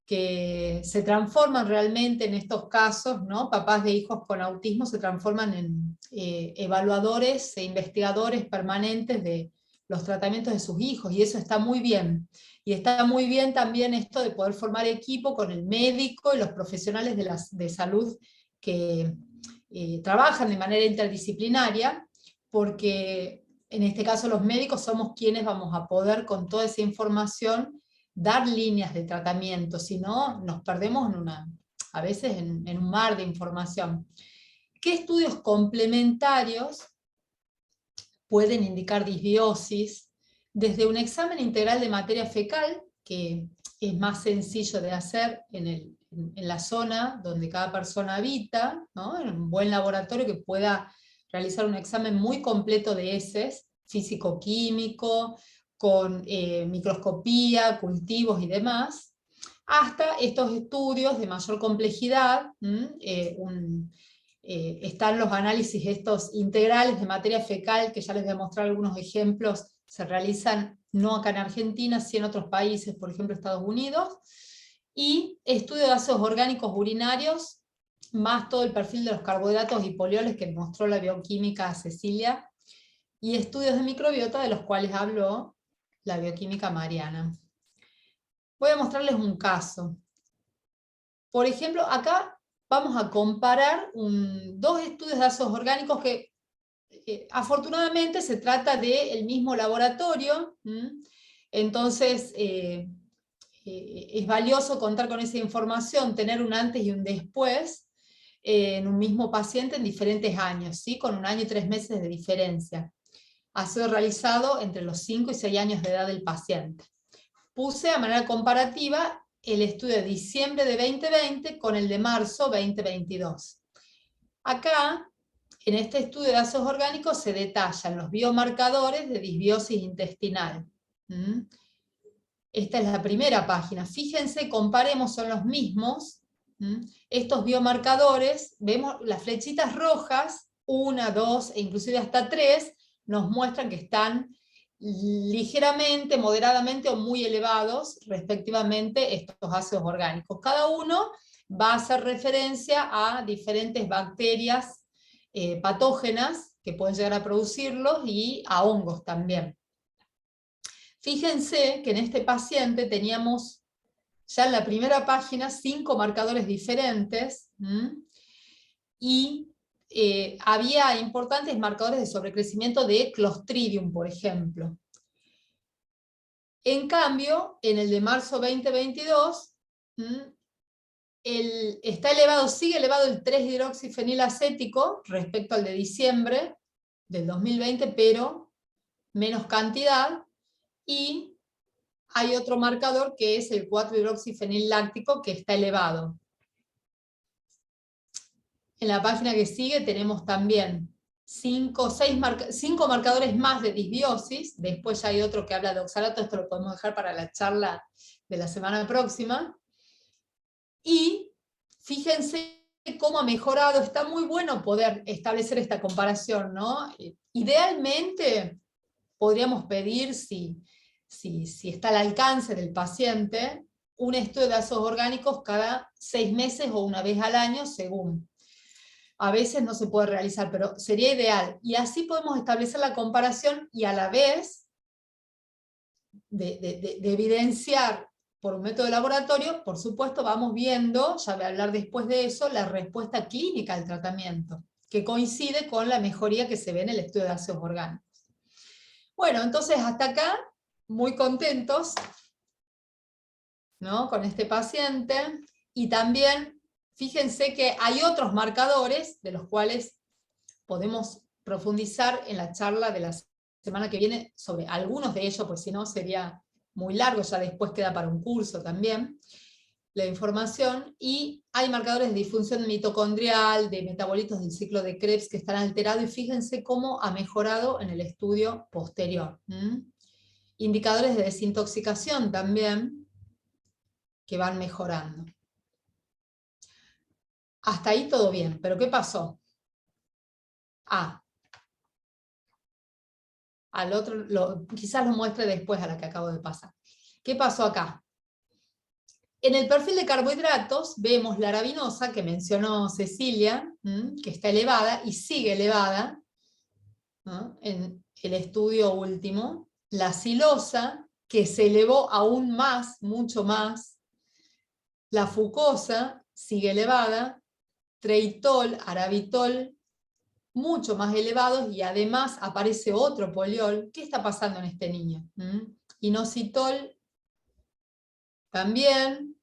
que se transforman realmente en estos casos, ¿no? Papás de hijos con autismo se transforman en evaluadores e investigadores permanentes de los tratamientos de sus hijos, y eso está muy bien. Y está muy bien también esto de poder formar equipo con el médico y los profesionales de salud que trabajan de manera interdisciplinaria, porque en este caso los médicos somos quienes vamos a poder, con toda esa información, dar líneas de tratamiento, si no nos perdemos a veces en un mar de información. ¿Qué estudios complementarios pueden indicar disbiosis? Desde un examen integral de materia fecal, que es más sencillo de hacer en la zona donde cada persona habita, ¿no?, en un buen laboratorio que pueda realizar un examen muy completo de heces, físico-químico, con microscopía, cultivos y demás, hasta estos estudios de mayor complejidad. Están los análisis estos integrales de materia fecal, que ya les voy a mostrar algunos ejemplos, se realizan no acá en Argentina, sí en otros países, por ejemplo Estados Unidos, y estudio de ácidos orgánicos urinarios, más todo el perfil de los carbohidratos y polioles que mostró la bioquímica Cecilia, y estudios de microbiota de los cuales habló la bioquímica Mariana. Voy a mostrarles un caso. Por ejemplo, acá vamos a comparar dos estudios de ácidos orgánicos que afortunadamente se trata del mismo laboratorio, entonces es valioso contar con esa información, tener un antes y un después en un mismo paciente en diferentes años, ¿sí? Con 1 año y 3 meses de diferencia. Ha sido realizado entre los 5 y 6 años de edad del paciente. Puse a manera comparativa el estudio de diciembre de 2020 con el de marzo 2022. Acá, en este estudio de ácidos orgánicos, se detallan los biomarcadores de disbiosis intestinal. Esta es la primera página. Fíjense, comparemos, son los mismos. Estos biomarcadores, vemos las flechitas rojas, 1, 2 e inclusive hasta 3, nos muestran que están ligeramente, moderadamente o muy elevados, respectivamente, estos ácidos orgánicos. Cada uno va a hacer referencia a diferentes bacterias patógenas que pueden llegar a producirlos y a hongos también. Fíjense que en este paciente teníamos ya en la primera página 5 marcadores diferentes y había importantes marcadores de sobrecrecimiento de Clostridium, por ejemplo. En cambio, en el de marzo 2022, está elevado, sigue elevado el 3-hidroxifenilacético respecto al de diciembre del 2020, pero menos cantidad, y hay otro marcador que es el 4-hidroxifeniláctico que está elevado. En la página que sigue tenemos también 5 marcadores más de disbiosis, después ya hay otro que habla de oxalato, esto lo podemos dejar para la charla de la semana próxima. Y fíjense cómo ha mejorado, está muy bueno poder establecer esta comparación, ¿no? Idealmente podríamos pedir, si está al alcance del paciente, un estudio de ácidos orgánicos cada 6 meses o 1 vez al año, según. A veces no se puede realizar, pero sería ideal. Y así podemos establecer la comparación y a la vez de evidenciar por un método de laboratorio, por supuesto vamos viendo, ya voy a hablar después de eso, la respuesta clínica al tratamiento, que coincide con la mejoría que se ve en el estudio de ácidos orgánicos. Bueno, entonces hasta acá, muy contentos, ¿no?, con este paciente, y también fíjense que hay otros marcadores de los cuales podemos profundizar en la charla de la semana que viene sobre algunos de ellos, pues si no sería muy largo, ya después queda para un curso también la información, y hay marcadores de disfunción mitocondrial, de metabolitos del ciclo de Krebs que están alterados, y fíjense cómo ha mejorado en el estudio posterior. Indicadores de desintoxicación también, que van mejorando. Hasta ahí todo bien, pero ¿qué pasó? Al otro, quizás lo muestre después a la que acabo de pasar. ¿Qué pasó acá? En el perfil de carbohidratos vemos la arabinosa, que mencionó Cecilia, que está elevada y sigue elevada, ¿no?, en el estudio último. La silosa, que se elevó aún más, mucho más. La fucosa sigue elevada. Treitol, arabitol, mucho más elevados, y además aparece otro poliol. ¿Qué está pasando en este niño? Inositol también,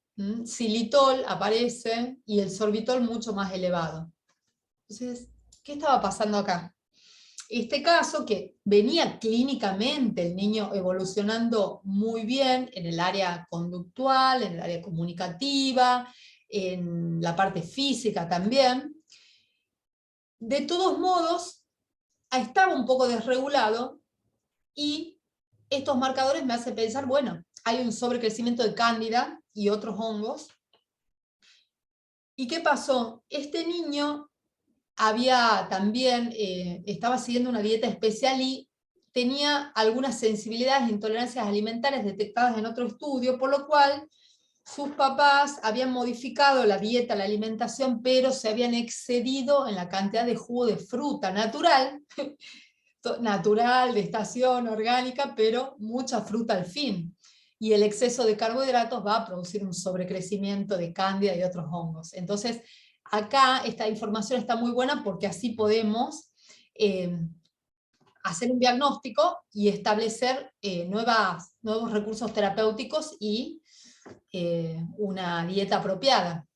xilitol aparece, y el sorbitol mucho más elevado. Entonces, ¿qué estaba pasando acá? Este caso, que venía clínicamente el niño evolucionando muy bien en el área conductual, en el área comunicativa, en la parte física también, de todos modos estaba un poco desregulado, y estos marcadores me hacen pensar, bueno, hay un sobrecrecimiento de cándida y otros hongos. ¿Y qué pasó? Este niño había también, estaba siguiendo una dieta especial y tenía algunas sensibilidades e intolerancias alimentarias detectadas en otro estudio, por lo cual sus papás habían modificado la dieta, la alimentación, pero se habían excedido en la cantidad de jugo de fruta natural, natural, de estación, orgánica, pero mucha fruta al fin. Y el exceso de carbohidratos va a producir un sobrecrecimiento de cándida y otros hongos. Entonces, acá esta información está muy buena porque así podemos hacer un diagnóstico y establecer nuevos recursos terapéuticos y una dieta apropiada.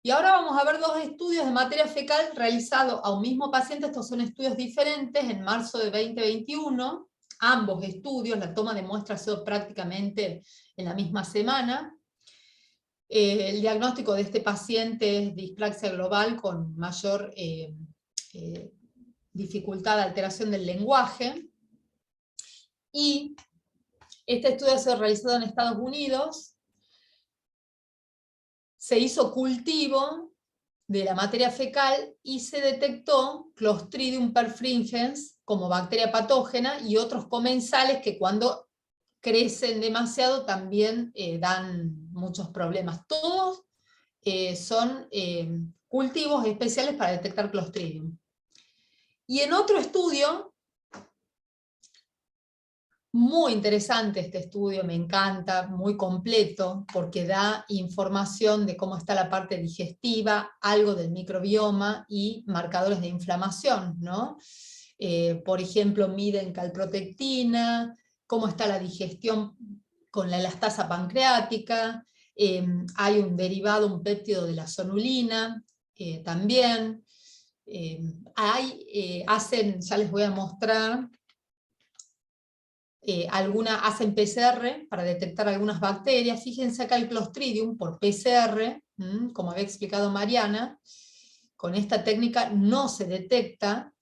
Y ahora vamos a ver dos estudios de materia fecal realizados a un mismo paciente. Estos son estudios diferentes en marzo de 2021. Ambos estudios, la toma de muestras ha sido prácticamente en la misma semana. El diagnóstico de este paciente es dispraxia global con mayor dificultad de alteración del lenguaje. Y este estudio ha sido realizado en Estados Unidos. Se hizo cultivo de la materia fecal y se detectó Clostridium perfringens como bacteria patógena y otros comensales que cuando crecen demasiado también dan muchos problemas. Todos son cultivos especiales para detectar Clostridium. Y en otro estudio, muy interesante este estudio, me encanta, muy completo, porque da información de cómo está la parte digestiva, algo del microbioma y marcadores de inflamación, ¿no? Por ejemplo, miden calprotectina, cómo está la digestión con la elastasa pancreática, hay un derivado, un péptido de la sonulina, también. Ya les voy a mostrar, hacen PCR para detectar algunas bacterias. Fíjense acá el Clostridium por PCR, como había explicado Mariana, con esta técnica no se detecta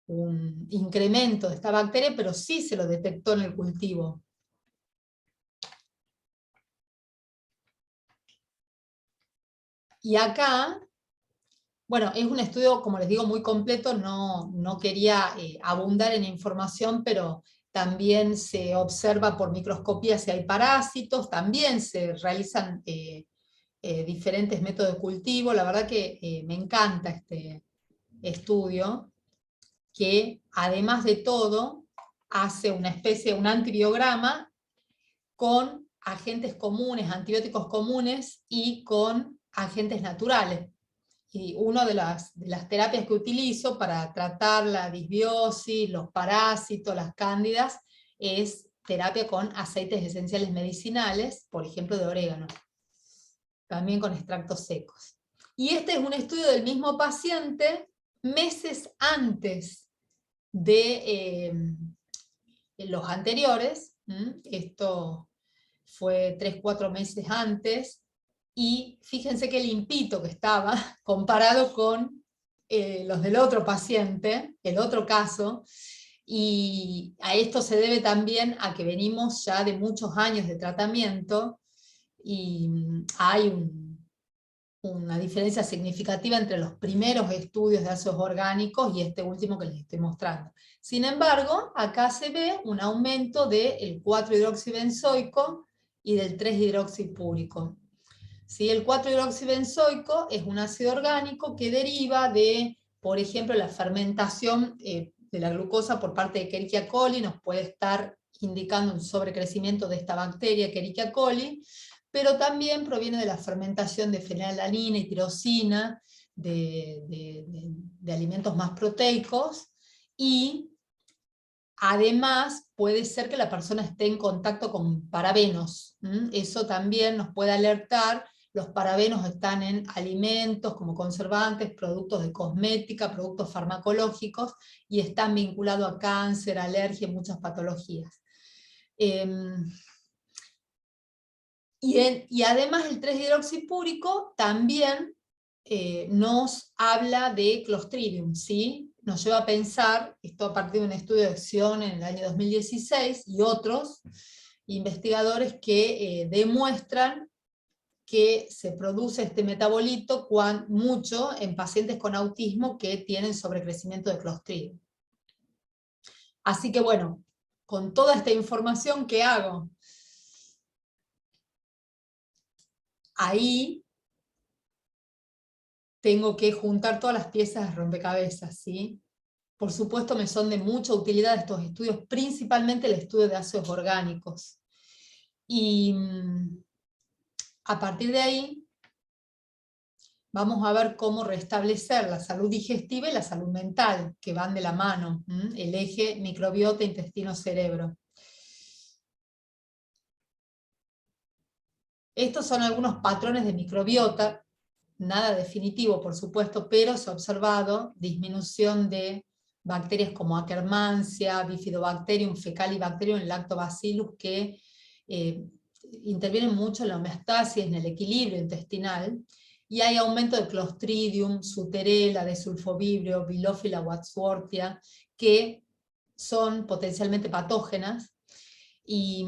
un incremento de esta bacteria, pero sí se lo detectó en el cultivo. Y acá, bueno, es un estudio, como les digo, muy completo, no quería abundar en información, pero también se observa por microscopía si hay parásitos, también se realizan diferentes métodos de cultivo. La verdad que me encanta este estudio, que además de todo hace una especie, un antibiograma con agentes comunes, antibióticos comunes y con agentes naturales. Y una de las terapias que utilizo para tratar la disbiosis, los parásitos, las cándidas, es terapia con aceites esenciales medicinales, por ejemplo de orégano, también con extractos secos. Y este es un estudio del mismo paciente meses antes de los anteriores. Esto fue 3-4 meses antes, y fíjense qué limpito que estaba comparado con los del otro paciente, el otro caso, y a esto se debe también a que venimos ya de muchos años de tratamiento, y hay una diferencia significativa entre los primeros estudios de ácidos orgánicos y este último que les estoy mostrando. Sin embargo, acá se ve un aumento del 4-hidroxibenzoico y del 3-hidroxipúrico. ¿Sí? El 4-hidroxibenzoico es un ácido orgánico que deriva de, por ejemplo, la fermentación de la glucosa por parte de Escherichia coli. Nos puede estar indicando un sobrecrecimiento de esta bacteria Escherichia coli, pero también proviene de la fermentación de fenilalanina y tirosina, de alimentos más proteicos, y además puede ser que la persona esté en contacto con parabenos. Eso también nos puede alertar. Los parabenos están en alimentos como conservantes, productos de cosmética, productos farmacológicos, y están vinculados a cáncer, alergia y muchas patologías. Y además el 3-hidroxipúrico también nos habla de Clostridium, ¿sí? Nos lleva a pensar, esto a partir de un estudio de acción en el año 2016, y otros investigadores que demuestran que se produce este metabolito mucho en pacientes con autismo que tienen sobrecrecimiento de Clostridium. Así que bueno, con toda esta información, ¿qué hago? Ahí tengo que juntar todas las piezas de rompecabezas, ¿sí? por supuesto me son de mucha utilidad estos estudios, principalmente el estudio de ácidos orgánicos. Y a partir de ahí vamos a ver cómo restablecer la salud digestiva y la salud mental, que van de la mano, el eje microbiota, intestino, cerebro. Estos son algunos patrones de microbiota, nada definitivo por supuesto, pero se ha observado disminución de bacterias como Akkermansia, Bifidobacterium, Fecalibacterium, Lactobacillus, que intervienen mucho en la homeostasis, en el equilibrio intestinal, y hay aumento de Clostridium, Suterella, Desulfovibrio, Bilophila wadsworthia, que son potencialmente patógenas, y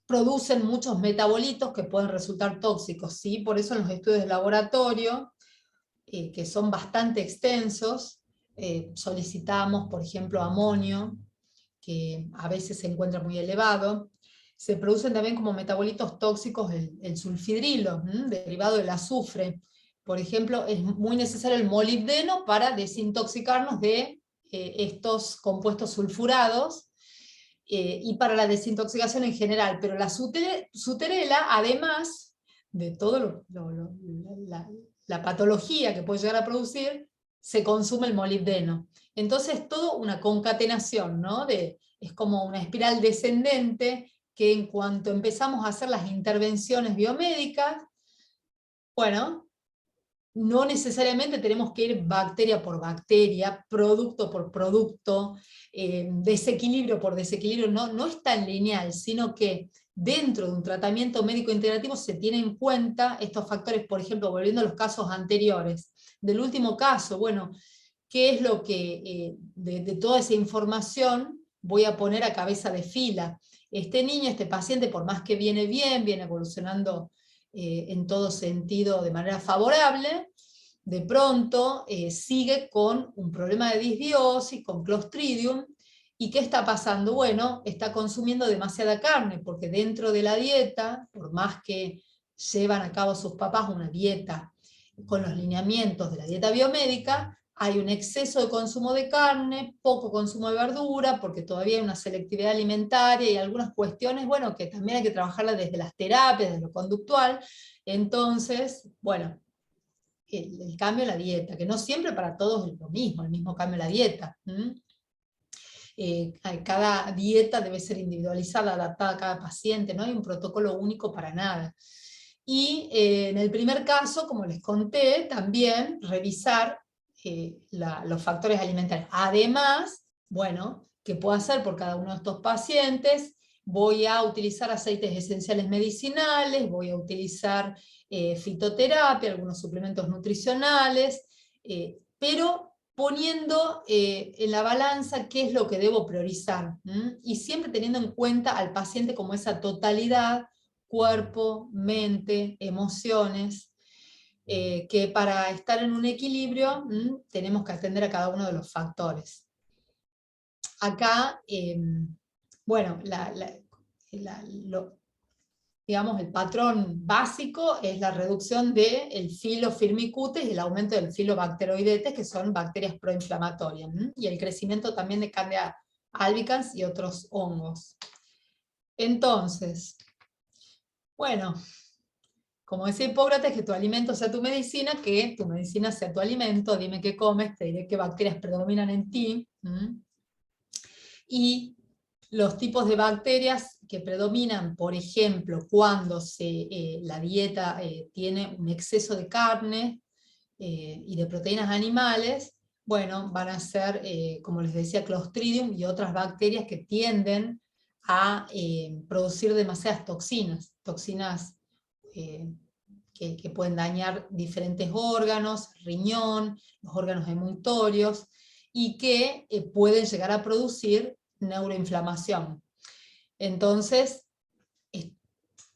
producen muchos metabolitos que pueden resultar tóxicos, ¿sí? Por eso en los estudios de laboratorio, que son bastante extensos, solicitamos, por ejemplo, amonio, que a veces se encuentra muy elevado. Se producen también como metabolitos tóxicos el sulfidrilo, derivado del azufre. Por ejemplo, es muy necesario el molibdeno para desintoxicarnos de estos compuestos sulfurados, y para la desintoxicación en general, pero la suterela, además de todo la patología que puede llegar a producir, se consume el molibdeno. Entonces todo una concatenación, ¿no? Es como una espiral descendente que en cuanto empezamos a hacer las intervenciones biomédicas, bueno, no necesariamente tenemos que ir bacteria por bacteria, producto por producto, desequilibrio por desequilibrio, no es tan lineal, sino que dentro de un tratamiento médico integrativo se tienen en cuenta estos factores. Por ejemplo, volviendo a los casos anteriores, del último caso, bueno, ¿qué es lo que de toda esa información voy a poner a cabeza de fila? Este niño, este paciente, por más que viene bien, viene evolucionando en todo sentido de manera favorable, de pronto sigue con un problema de disbiosis, con Clostridium. ¿Y qué está pasando? Bueno, está consumiendo demasiada carne, porque dentro de la dieta, por más que llevan a cabo sus papás una dieta con los lineamientos de la dieta biomédica, hay un exceso de consumo de carne, poco consumo de verdura, porque todavía hay una selectividad alimentaria y algunas cuestiones, bueno, que también hay que trabajarlas desde las terapias, desde lo conductual. Entonces, bueno, el cambio en la dieta, que no siempre para todos es lo mismo, el mismo cambio en la dieta. Cada dieta debe ser individualizada, adaptada a cada paciente, no hay un protocolo único para nada. Y en el primer caso, como les conté, también revisar los factores alimentarios. Además, bueno, ¿qué puedo hacer por cada uno de estos pacientes? Voy a utilizar aceites esenciales medicinales, voy a utilizar fitoterapia, algunos suplementos nutricionales, pero poniendo en la balanza qué es lo que debo priorizar, y siempre teniendo en cuenta al paciente como esa totalidad, cuerpo, mente, emociones, que para estar en un equilibrio tenemos que atender a cada uno de los factores. Acá, bueno, digamos, el patrón básico es la reducción del filofirmicutes y el aumento del filobacteroidetes, que son bacterias proinflamatorias, y el crecimiento también de Candida albicans y otros hongos. Entonces, bueno, como decía Hipócrates, que tu alimento sea tu medicina, que tu medicina sea tu alimento, dime qué comes, te diré qué bacterias predominan en ti. Y los tipos de bacterias que predominan, por ejemplo, cuando la dieta tiene un exceso de carne y de proteínas animales, bueno, van a ser, como les decía, Clostridium y otras bacterias que tienden a producir demasiadas toxinas que pueden dañar diferentes órganos, riñón, los órganos emuntorios, y que pueden llegar a producir neuroinflamación. Entonces,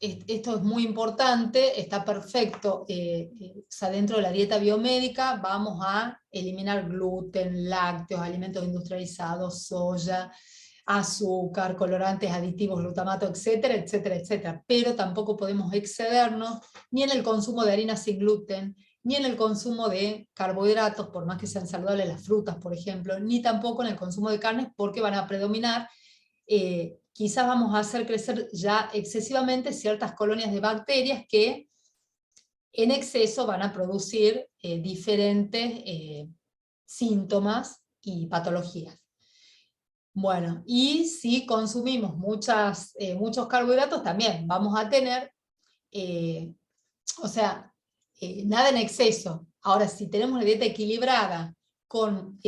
esto es muy importante, está perfecto, o sea, dentro de la dieta biomédica vamos a eliminar gluten, lácteos, alimentos industrializados, soya, azúcar, colorantes, aditivos, glutamato, etcétera, etcétera, etcétera. Pero tampoco podemos excedernos ni en el consumo de harina sin gluten, ni en el consumo de carbohidratos, por más que sean saludables las frutas, por ejemplo, ni tampoco en el consumo de carnes, porque van a predominar, quizás vamos a hacer crecer ya excesivamente ciertas colonias de bacterias que en exceso van a producir diferentes síntomas y patologías. Bueno, y si consumimos muchos carbohidratos, también vamos a tener, nada en exceso. Ahora, si tenemos una dieta equilibrada con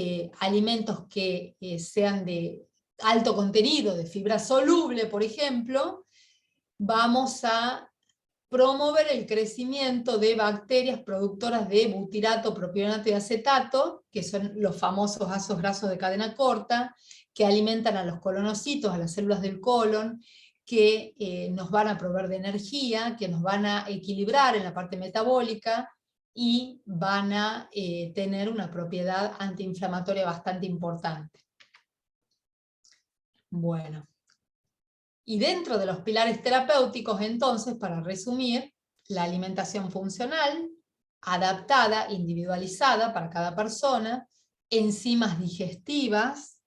alimentos que sean de alto contenido, de fibra soluble, por ejemplo, vamos a promover el crecimiento de bacterias productoras de butirato, propionato y acetato, que son los famosos ácidos grasos de cadena corta, que alimentan a los colonocitos, a las células del colon, que nos van a proveer de energía, que nos van a equilibrar en la parte metabólica, y van a tener una propiedad antiinflamatoria bastante importante. Bueno. Y dentro de los pilares terapéuticos, entonces, para resumir, la alimentación funcional, adaptada, individualizada para cada persona, enzimas digestivas.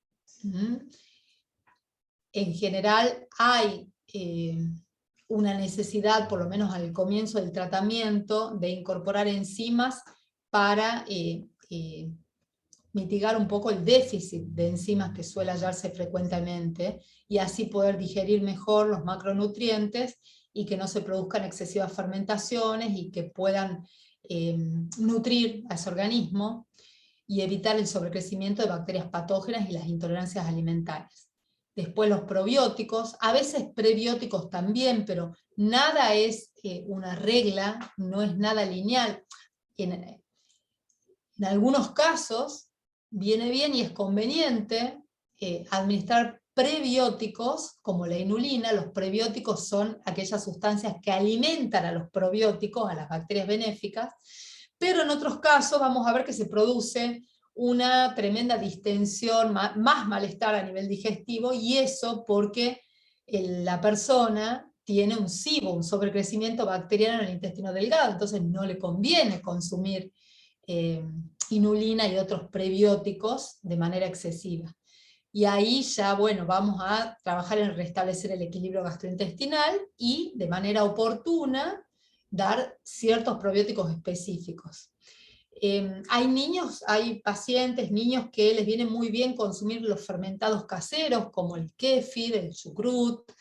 En general hay una necesidad, por lo menos al comienzo del tratamiento, de incorporar enzimas para mitigar un poco el déficit de enzimas que suele hallarse frecuentemente, y así poder digerir mejor los macronutrientes y que no se produzcan excesivas fermentaciones y que puedan nutrir a ese organismo y evitar el sobrecrecimiento de bacterias patógenas y las intolerancias alimentarias. Después los probióticos, a veces prebióticos también, pero nada es una regla, no es nada lineal. En algunos casos viene bien y es conveniente administrar prebióticos, como la inulina. Los prebióticos son aquellas sustancias que alimentan a los probióticos, a las bacterias benéficas, pero en otros casos vamos a ver que se produce una tremenda distensión, más malestar a nivel digestivo, y eso porque la persona tiene un SIBO, un sobrecrecimiento bacteriano en el intestino delgado, entonces no le conviene consumir inulina y otros prebióticos de manera excesiva. Y ahí ya, bueno, vamos a trabajar en restablecer el equilibrio gastrointestinal y de manera oportuna dar ciertos probióticos específicos. Hay pacientes, niños, que les viene muy bien consumir los fermentados caseros, como el kéfir, el chucrut,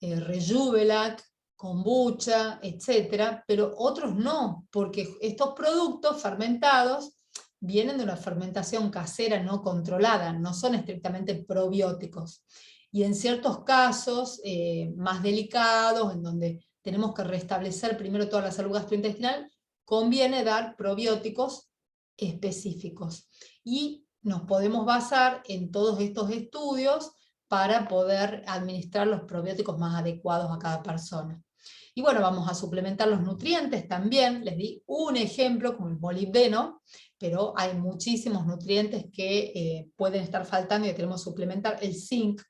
rejuvelac, kombucha, etcétera, pero otros no, porque estos productos fermentados vienen de una fermentación casera no controlada, no son estrictamente probióticos. Y en ciertos casos más delicados, en donde tenemos que restablecer primero toda la salud gastrointestinal, conviene dar probióticos específicos. Y nos podemos basar en todos estos estudios para poder administrar los probióticos más adecuados a cada persona. Y bueno, vamos a suplementar los nutrientes también. Les di un ejemplo como el molibdeno, pero hay muchísimos nutrientes que pueden estar faltando y que queremos suplementar. El zinc,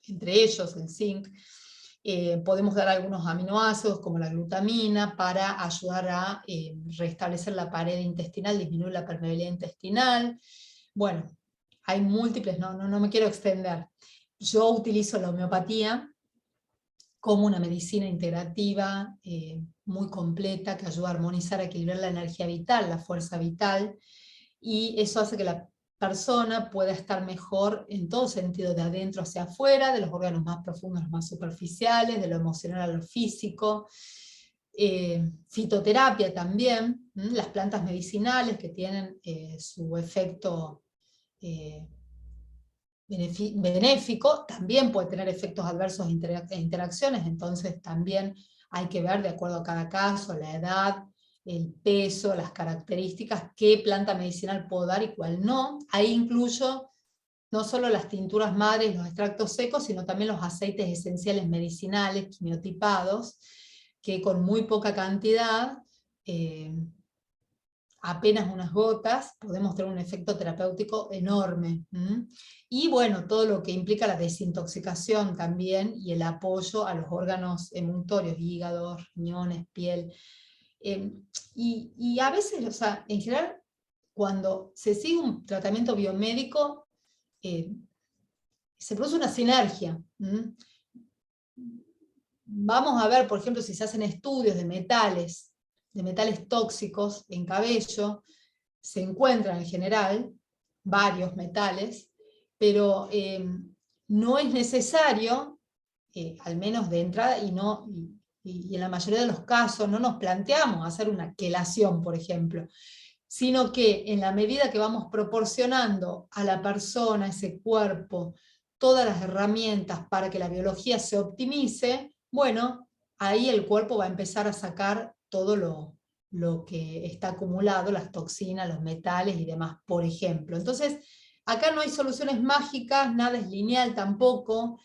entre ellos el zinc. Podemos dar algunos aminoácidos como la glutamina para ayudar a restablecer la pared intestinal, disminuir la permeabilidad intestinal. Bueno, hay múltiples, no me quiero extender. Yo utilizo la homeopatía como una medicina integrativa muy completa, que ayuda a armonizar, a equilibrar la energía vital, la fuerza vital, y eso hace que la persona pueda estar mejor en todo sentido, de adentro hacia afuera, de los órganos más profundos a los más superficiales, de lo emocional a lo físico. Fitoterapia también, las plantas medicinales que tienen su efecto benéfico, también puede tener efectos adversos e interacciones, entonces también hay que ver, de acuerdo a cada caso, la edad, el peso, las características, qué planta medicinal puedo dar y cuál no. Ahí incluyo no solo las tinturas madres, los extractos secos, sino también los aceites esenciales medicinales, quimiotipados, que con muy poca cantidad, apenas unas gotas, podemos tener un efecto terapéutico enorme. Y bueno, todo lo que implica la desintoxicación también, y el apoyo a los órganos emuntorios, hígado, riñones, piel. Y a veces, o sea, en general, cuando se sigue un tratamiento biomédico, se produce una sinergia. Vamos a ver, por ejemplo, si se hacen estudios de metales tóxicos en cabello, se encuentran en general varios metales, pero no es necesario, al menos de entrada, y en la mayoría de los casos no nos planteamos hacer una quelación, por ejemplo, sino que en la medida que vamos proporcionando a la persona, a ese cuerpo, todas las herramientas para que la biología se optimice, bueno, ahí el cuerpo va a empezar a sacar todo lo que está acumulado, las toxinas, los metales y demás, por ejemplo. Entonces, acá no hay soluciones mágicas, nada es lineal tampoco,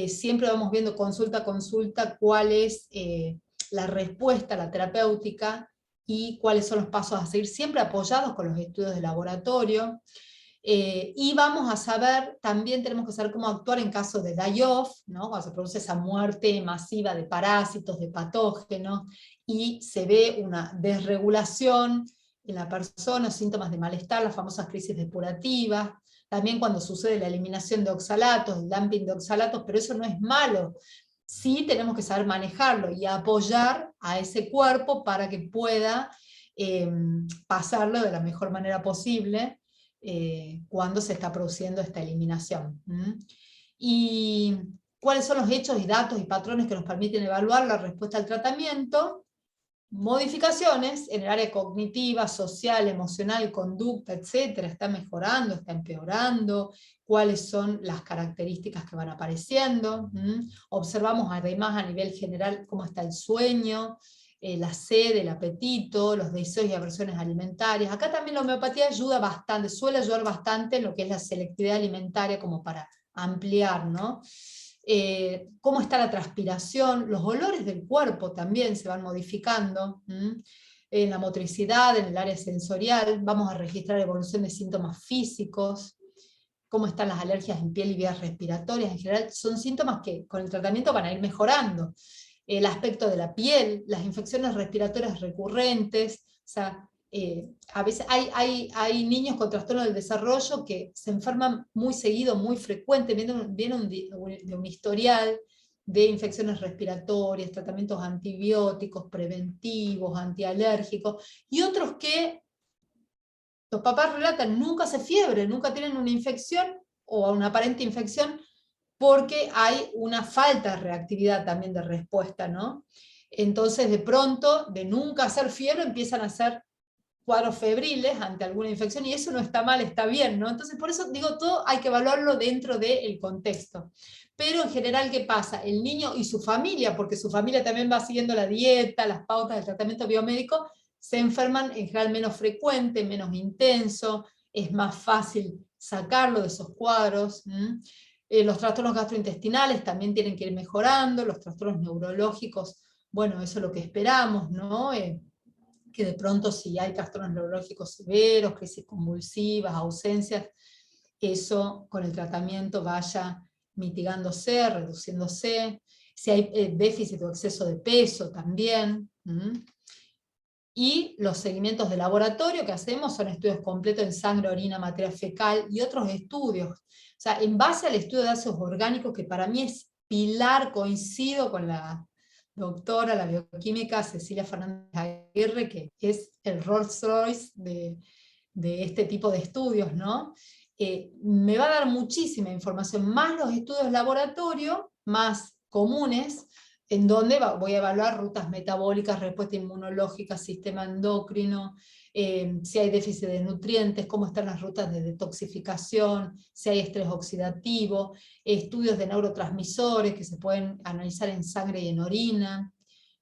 siempre vamos viendo consulta a consulta cuál es la respuesta, la terapéutica, y cuáles son los pasos a seguir, siempre apoyados con los estudios de laboratorio. Y vamos a saber, también tenemos que saber cómo actuar en caso de die-off, ¿no? Cuando se produce esa muerte masiva de parásitos, de patógenos, y se ve una desregulación en la persona, síntomas de malestar, las famosas crisis depurativas, también cuando sucede la eliminación de oxalatos, el dumping de oxalatos, pero eso no es malo. Sí tenemos que saber manejarlo y apoyar a ese cuerpo para que pueda pasarlo de la mejor manera posible cuando se está produciendo esta eliminación. ¿Y cuáles son los hechos y datos y patrones que nos permiten evaluar la respuesta al tratamiento? Modificaciones en el área cognitiva, social, emocional, conducta, etcétera, está mejorando, está empeorando, cuáles son las características que van apareciendo. Observamos además a nivel general cómo está el sueño, la sed, el apetito, los deseos y aversiones alimentarias. Acá también la homeopatía ayuda bastante, suele ayudar bastante en lo que es la selectividad alimentaria, como para ampliar, ¿no? Cómo está la transpiración, los olores del cuerpo también se van modificando, en la motricidad, en el área sensorial, vamos a registrar evolución de síntomas físicos, cómo están las alergias en piel y vías respiratorias, en general son síntomas que con el tratamiento van a ir mejorando. El aspecto de la piel, las infecciones respiratorias recurrentes, o sea, a veces hay niños con trastorno del desarrollo que se enferman muy seguido, muy frecuente, viene de un historial de infecciones respiratorias, tratamientos antibióticos, preventivos, antialérgicos, y otros que los papás relatan nunca hace fiebre, nunca tienen una infección o una aparente infección, porque hay una falta de reactividad también de respuesta, ¿no? Entonces, de pronto, de nunca hacer fiebre, empiezan a hacer cuadros febriles ante alguna infección, y eso no está mal, está bien, ¿no? Entonces, por eso digo, todo hay que evaluarlo dentro del contexto. Pero en general, ¿qué pasa? El niño y su familia, porque su familia también va siguiendo la dieta, las pautas del tratamiento biomédico, se enferman en general menos frecuente, menos intenso, es más fácil sacarlo de esos cuadros. Los trastornos gastrointestinales también tienen que ir mejorando, los trastornos neurológicos, bueno, eso es lo que esperamos, ¿no? Que de pronto si hay trastornos neurológicos severos, crisis convulsivas, ausencias, eso con el tratamiento vaya mitigándose, reduciéndose. Si hay déficit o exceso de peso también. Y los seguimientos de laboratorio que hacemos son estudios completos en sangre, orina, materia fecal y otros estudios. O sea, en base al estudio de ácidos orgánicos, que para mí es pilar, coincido con la doctora, la bioquímica Cecilia Fernández Aguirre, que es el Rolls Royce de este tipo de estudios, ¿no? Me va a dar muchísima información, más los estudios de laboratorio, más comunes, en donde voy a evaluar rutas metabólicas, respuesta inmunológica, sistema endocrino, si hay déficit de nutrientes, cómo están las rutas de detoxificación, si hay estrés oxidativo, estudios de neurotransmisores que se pueden analizar en sangre y en orina,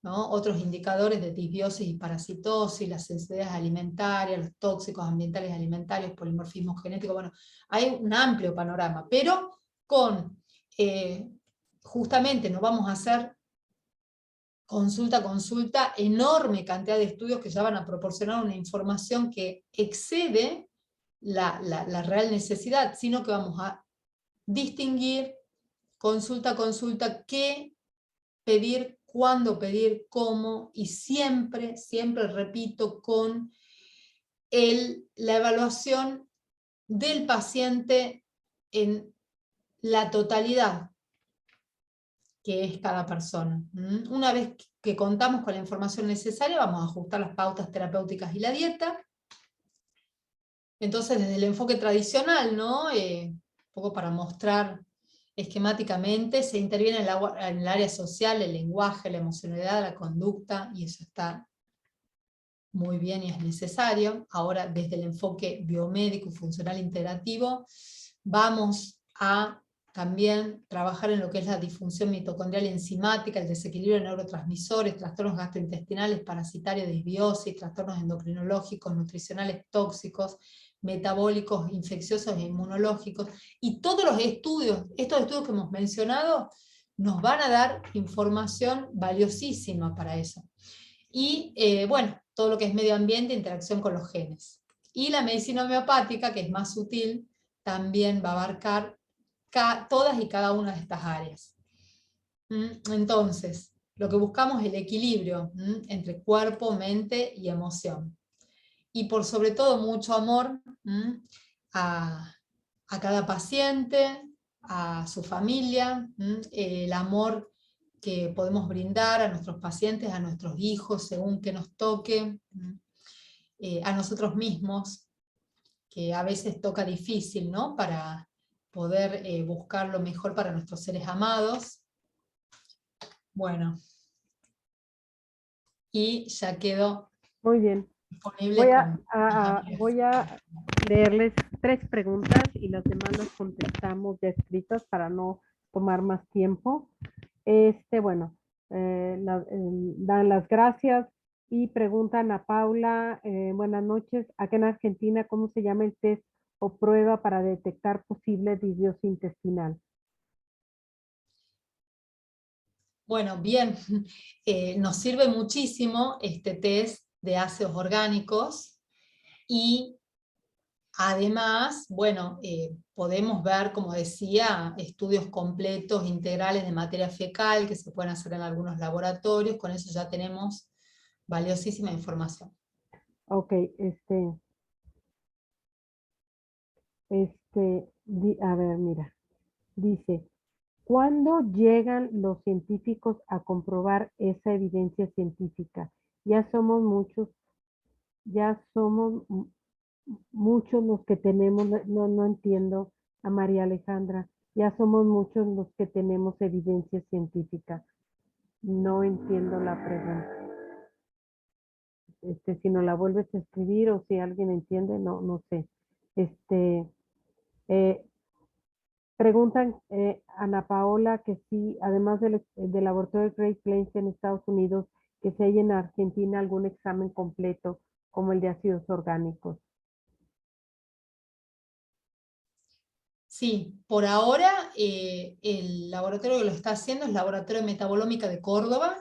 ¿no? Otros indicadores de disbiosis y parasitosis, las sensibilidades alimentarias, los tóxicos ambientales y alimentarios, polimorfismo genético, bueno, hay un amplio panorama, pero con, justamente no vamos a hacer consulta a consulta, enorme cantidad de estudios que ya van a proporcionar una información que excede la real necesidad, sino que vamos a distinguir consulta a consulta qué pedir, cuándo pedir, cómo, y siempre, siempre repito, con la evaluación del paciente en la totalidad que es cada persona. Una vez que contamos con la información necesaria, vamos a ajustar las pautas terapéuticas y la dieta. Entonces, desde el enfoque tradicional, ¿no? Un poco para mostrar esquemáticamente, se interviene en el área social, el lenguaje, la emocionalidad, la conducta, y eso está muy bien y es necesario. Ahora, desde el enfoque biomédico y funcional integrativo, vamos a también trabajar en lo que es la disfunción mitocondrial y enzimática, el desequilibrio de neurotransmisores, trastornos gastrointestinales, parasitarios, disbiosis, trastornos endocrinológicos, nutricionales tóxicos, metabólicos, infecciosos e inmunológicos. Y todos los estudios, estos estudios que hemos mencionado, nos van a dar información valiosísima para eso. Y bueno, todo lo que es medio ambiente, interacción con los genes. Y la medicina homeopática, que es más sutil, también va a abarcar todas y cada una de estas áreas. Entonces, lo que buscamos es el equilibrio entre cuerpo, mente y emoción. Y por sobre todo mucho amor a cada paciente, a su familia, el amor que podemos brindar a nuestros pacientes, a nuestros hijos, según que nos toque, a nosotros mismos, que a veces toca difícil, ¿no? Para poder buscar lo mejor para nuestros seres amados. Bueno, y ya quedó Muy bien. disponible con... Voy a leerles 3 preguntas y las demás las contestamos ya escritas para no tomar más tiempo. Bueno, dan las gracias y preguntan a Paula, buenas noches, acá en Argentina, ¿cómo se llama el test o prueba para detectar posible disbiosis intestinal? Bueno, bien, nos sirve muchísimo este test de ácidos orgánicos y además, bueno, podemos ver, como decía, estudios completos, integrales de materia fecal que se pueden hacer en algunos laboratorios, con eso ya tenemos valiosísima información. Ok, a ver, mira, dice, ¿cuándo llegan los científicos a comprobar esa evidencia científica? Ya somos muchos, ya somos muchos los que tenemos, no entiendo a María Alejandra, ya somos muchos los que tenemos evidencia científica. No entiendo la pregunta. Si no la vuelves a escribir o si alguien entiende, no sé. Eh, Preguntan Ana Paola que sí, además del laboratorio de Great Plains en Estados Unidos, que si hay en Argentina algún examen completo como el de ácidos orgánicos. Sí, por ahora el laboratorio que lo está haciendo es el Laboratorio de Metabolómica de Córdoba.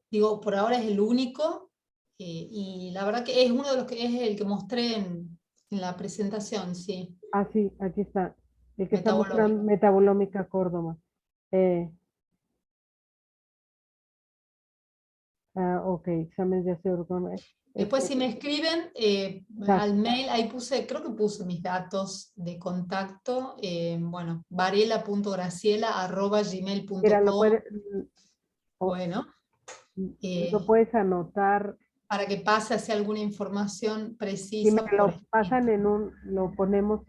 Digo, por ahora es el único, y la verdad que es uno de los que es el que mostré en la presentación, sí. Ah, sí, aquí está. El que está Metabolómica. mostrando Metabolómica Córdoba. Ok, exámenes de ácido orgánico. Después si me escriben al mail, ahí puse, creo que puse mis datos de contacto, bueno, Mira, varela.graciela@gmail.com. Bueno, lo puedes anotar. para que pase hacia alguna información Si me precisa por lo pasan escrito. lo ponemos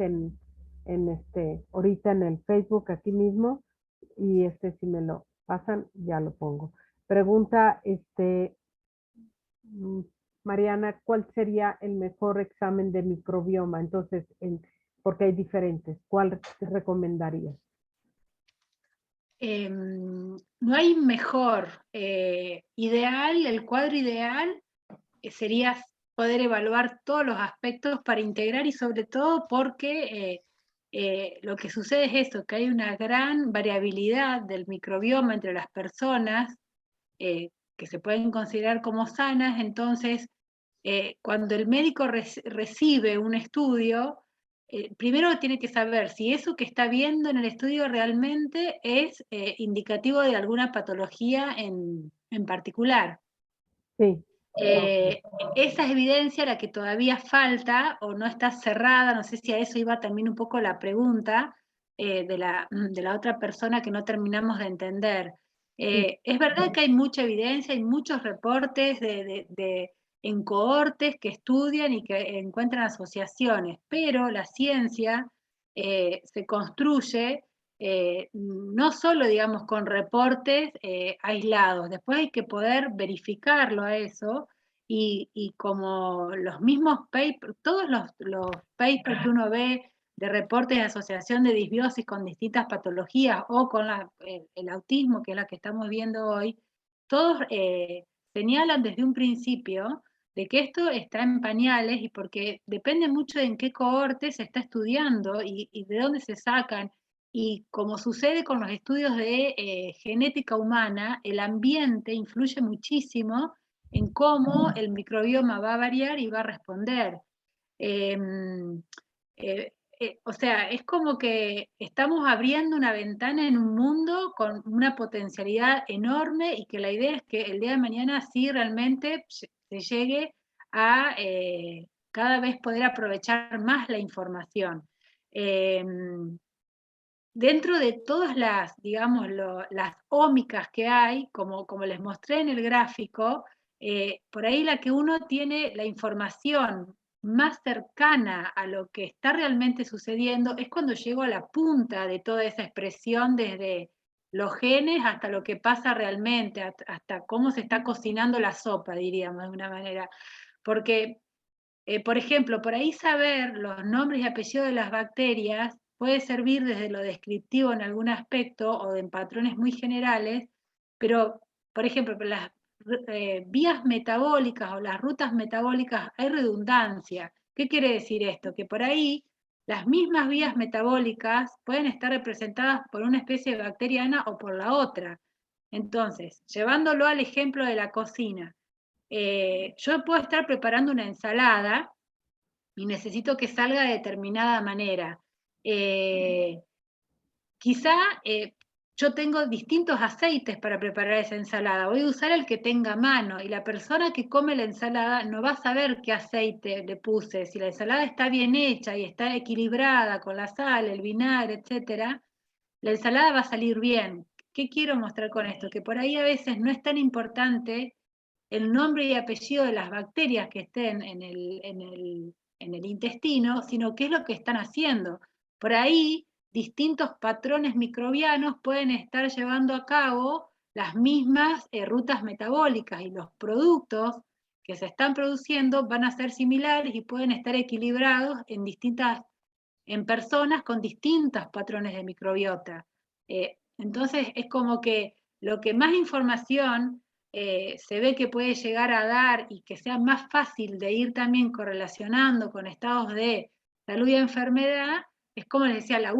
ahorita en el Facebook aquí mismo, y si me lo pasan, ya lo pongo. Pregunta, mm, Mariana, ¿cuál sería el mejor examen de microbioma? Entonces, porque hay diferentes, ¿cuál te recomendarías? No hay mejor. Ideal, el cuadro ideal sería poder evaluar todos los aspectos para integrar, y sobre todo porque lo que sucede es esto, que hay una gran variabilidad del microbioma entre las personas que se pueden considerar como sanas. Entonces cuando el médico recibe un estudio, primero tiene que saber si eso que está viendo en el estudio realmente es indicativo de alguna patología en particular. Sí. Esa es evidencia la que todavía falta o no está cerrada, no sé si a eso iba también un poco la pregunta de la otra persona que no terminamos de entender. Es verdad que hay mucha evidencia, hay muchos reportes en cohortes que estudian y que encuentran asociaciones, pero la ciencia se construye no solo, digamos, con reportes aislados, después hay que poder verificarlo a eso, y como los mismos papers, todos los papers que uno ve de reportes de asociación de disbiosis con distintas patologías o con el autismo, que es la que estamos viendo hoy, todos señalan desde un principio de que esto está en pañales, y porque depende mucho de en qué cohorte se está estudiando y de dónde se sacan. Y como sucede con los estudios de genética humana, el ambiente influye muchísimo en cómo el microbioma va a variar y va a responder. O sea, es como que estamos abriendo una ventana en un mundo con una potencialidad enorme, y que la idea es que el día de mañana sí realmente se llegue a cada vez poder aprovechar más la información. Dentro de todas las, digamos, las ómicas que hay, como les mostré en el gráfico, por ahí la que uno tiene la información más cercana a lo que está realmente sucediendo es cuando llego a la punta de toda esa expresión, desde los genes hasta lo que pasa realmente, hasta cómo se está cocinando la sopa, diríamos de una manera. Porque por ejemplo, por ahí saber los nombres y apellidos de las bacterias puede servir desde lo descriptivo en algún aspecto o en patrones muy generales, pero, por ejemplo, las vías metabólicas o las rutas metabólicas hay redundancia. ¿Qué quiere decir esto? Que por ahí las mismas vías metabólicas pueden estar representadas por una especie bacteriana o por la otra. Entonces, llevándolo al ejemplo de la cocina, yo puedo estar preparando una ensalada y necesito que salga de determinada manera. Quizá yo tengo distintos aceites para preparar esa ensalada. Voy a usar el que tenga a mano, y la persona que come la ensalada no va a saber qué aceite le puse. Si la ensalada está bien hecha y está equilibrada con la sal, el vinagre, etc., la ensalada va a salir bien. ¿Qué quiero mostrar con esto? Que por ahí a veces no es tan importante el nombre y apellido de las bacterias que estén en el intestino, sino qué es lo que están haciendo. Por ahí, distintos patrones microbianos pueden estar llevando a cabo las mismas rutas metabólicas, y los productos que se están produciendo van a ser similares y pueden estar equilibrados en personas con distintos patrones de microbiota. Entonces es como que lo que más información se ve que puede llegar a dar, y que sea más fácil de ir también correlacionando con estados de salud y enfermedad, es, como les decía, la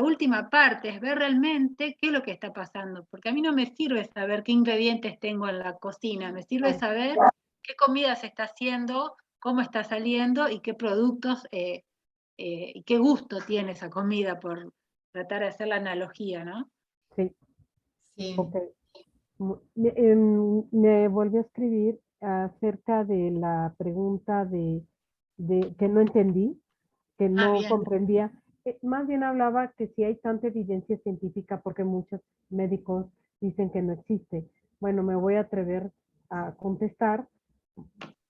última parte, es ver realmente qué es lo que está pasando. Porque a mí no me sirve saber qué ingredientes tengo en la cocina, me sirve saber qué comida se está haciendo, cómo está saliendo y qué productos y qué gusto tiene esa comida, por tratar de hacer la analogía, ¿no? Sí, Sí. ok. Me volvió a escribir acerca de la pregunta de que no entendí, que no Bien. comprendía. Más bien hablaba que si hay tanta evidencia científica, porque muchos médicos dicen que no existe. Bueno, me voy a atrever a contestar.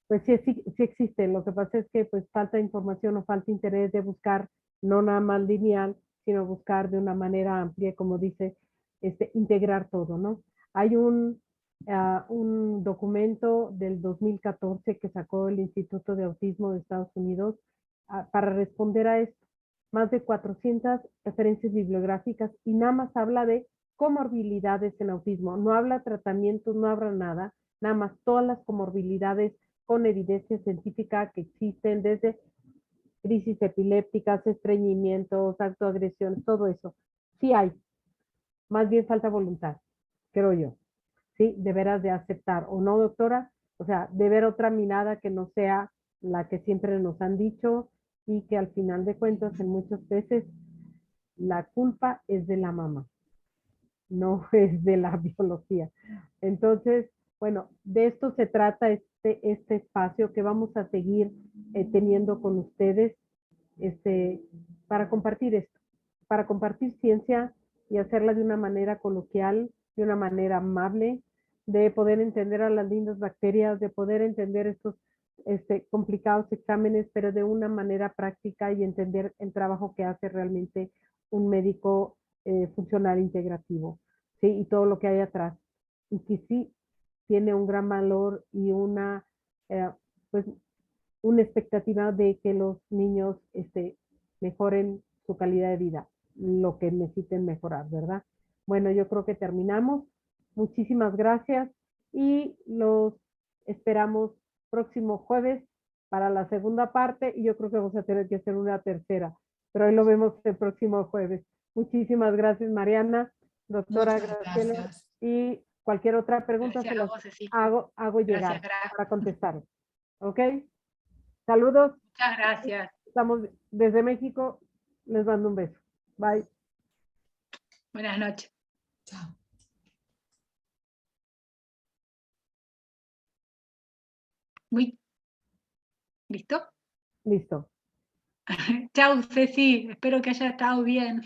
Pues sí, sí, sí existe. Lo que pasa es que pues falta información o falta interés de buscar, no nada más lineal, sino buscar de una manera amplia, como dice, integrar todo, ¿no? Hay un documento del 2014 que sacó el Instituto de Autismo de Estados Unidos para responder a esto. Más de 400 referencias bibliográficas, y nada más habla de comorbilidades en autismo. No habla tratamientos, no habla nada, nada más todas las comorbilidades con evidencia científica que existen, desde crisis epilépticas, estreñimientos, autoagresiones, todo eso. Sí hay, más bien falta voluntad, creo yo. Sí, de veras de aceptar, ¿o no, doctora? O sea, de ver otra mirada que no sea la que siempre nos han dicho, y que al final de cuentas en muchas veces la culpa es de la mamá, no es de la biología. Entonces, bueno, de esto se trata este espacio que vamos a seguir teniendo con ustedes para compartir esto, para compartir ciencia y hacerla de una manera coloquial, de una manera amable, de poder entender a las lindas bacterias, de poder entender estos complicados exámenes, pero de una manera práctica y entender el trabajo que hace realmente un médico funcional integrativo, ¿sí? Y todo lo que hay atrás. Y que sí tiene un gran valor y pues, una expectativa de que los niños mejoren su calidad de vida, lo que necesiten mejorar, ¿verdad? Bueno, yo creo que terminamos. Muchísimas gracias y los esperamos próximo jueves para la segunda parte y yo creo que vamos a tener que hacer una tercera, pero ahí lo vemos el próximo jueves. Muchísimas gracias, Mariana, doctora Muchas Graciela, gracias. y cualquier otra pregunta Gracias se a las vos, Ceci. hago Gracias, llegar para contestar. ¿Ok? Saludos. muchas gracias. Estamos desde México. Les mando un beso. Bye. Buenas noches. Chao. ¿Listo? Listo. Chau, Ceci. Espero que haya estado bien.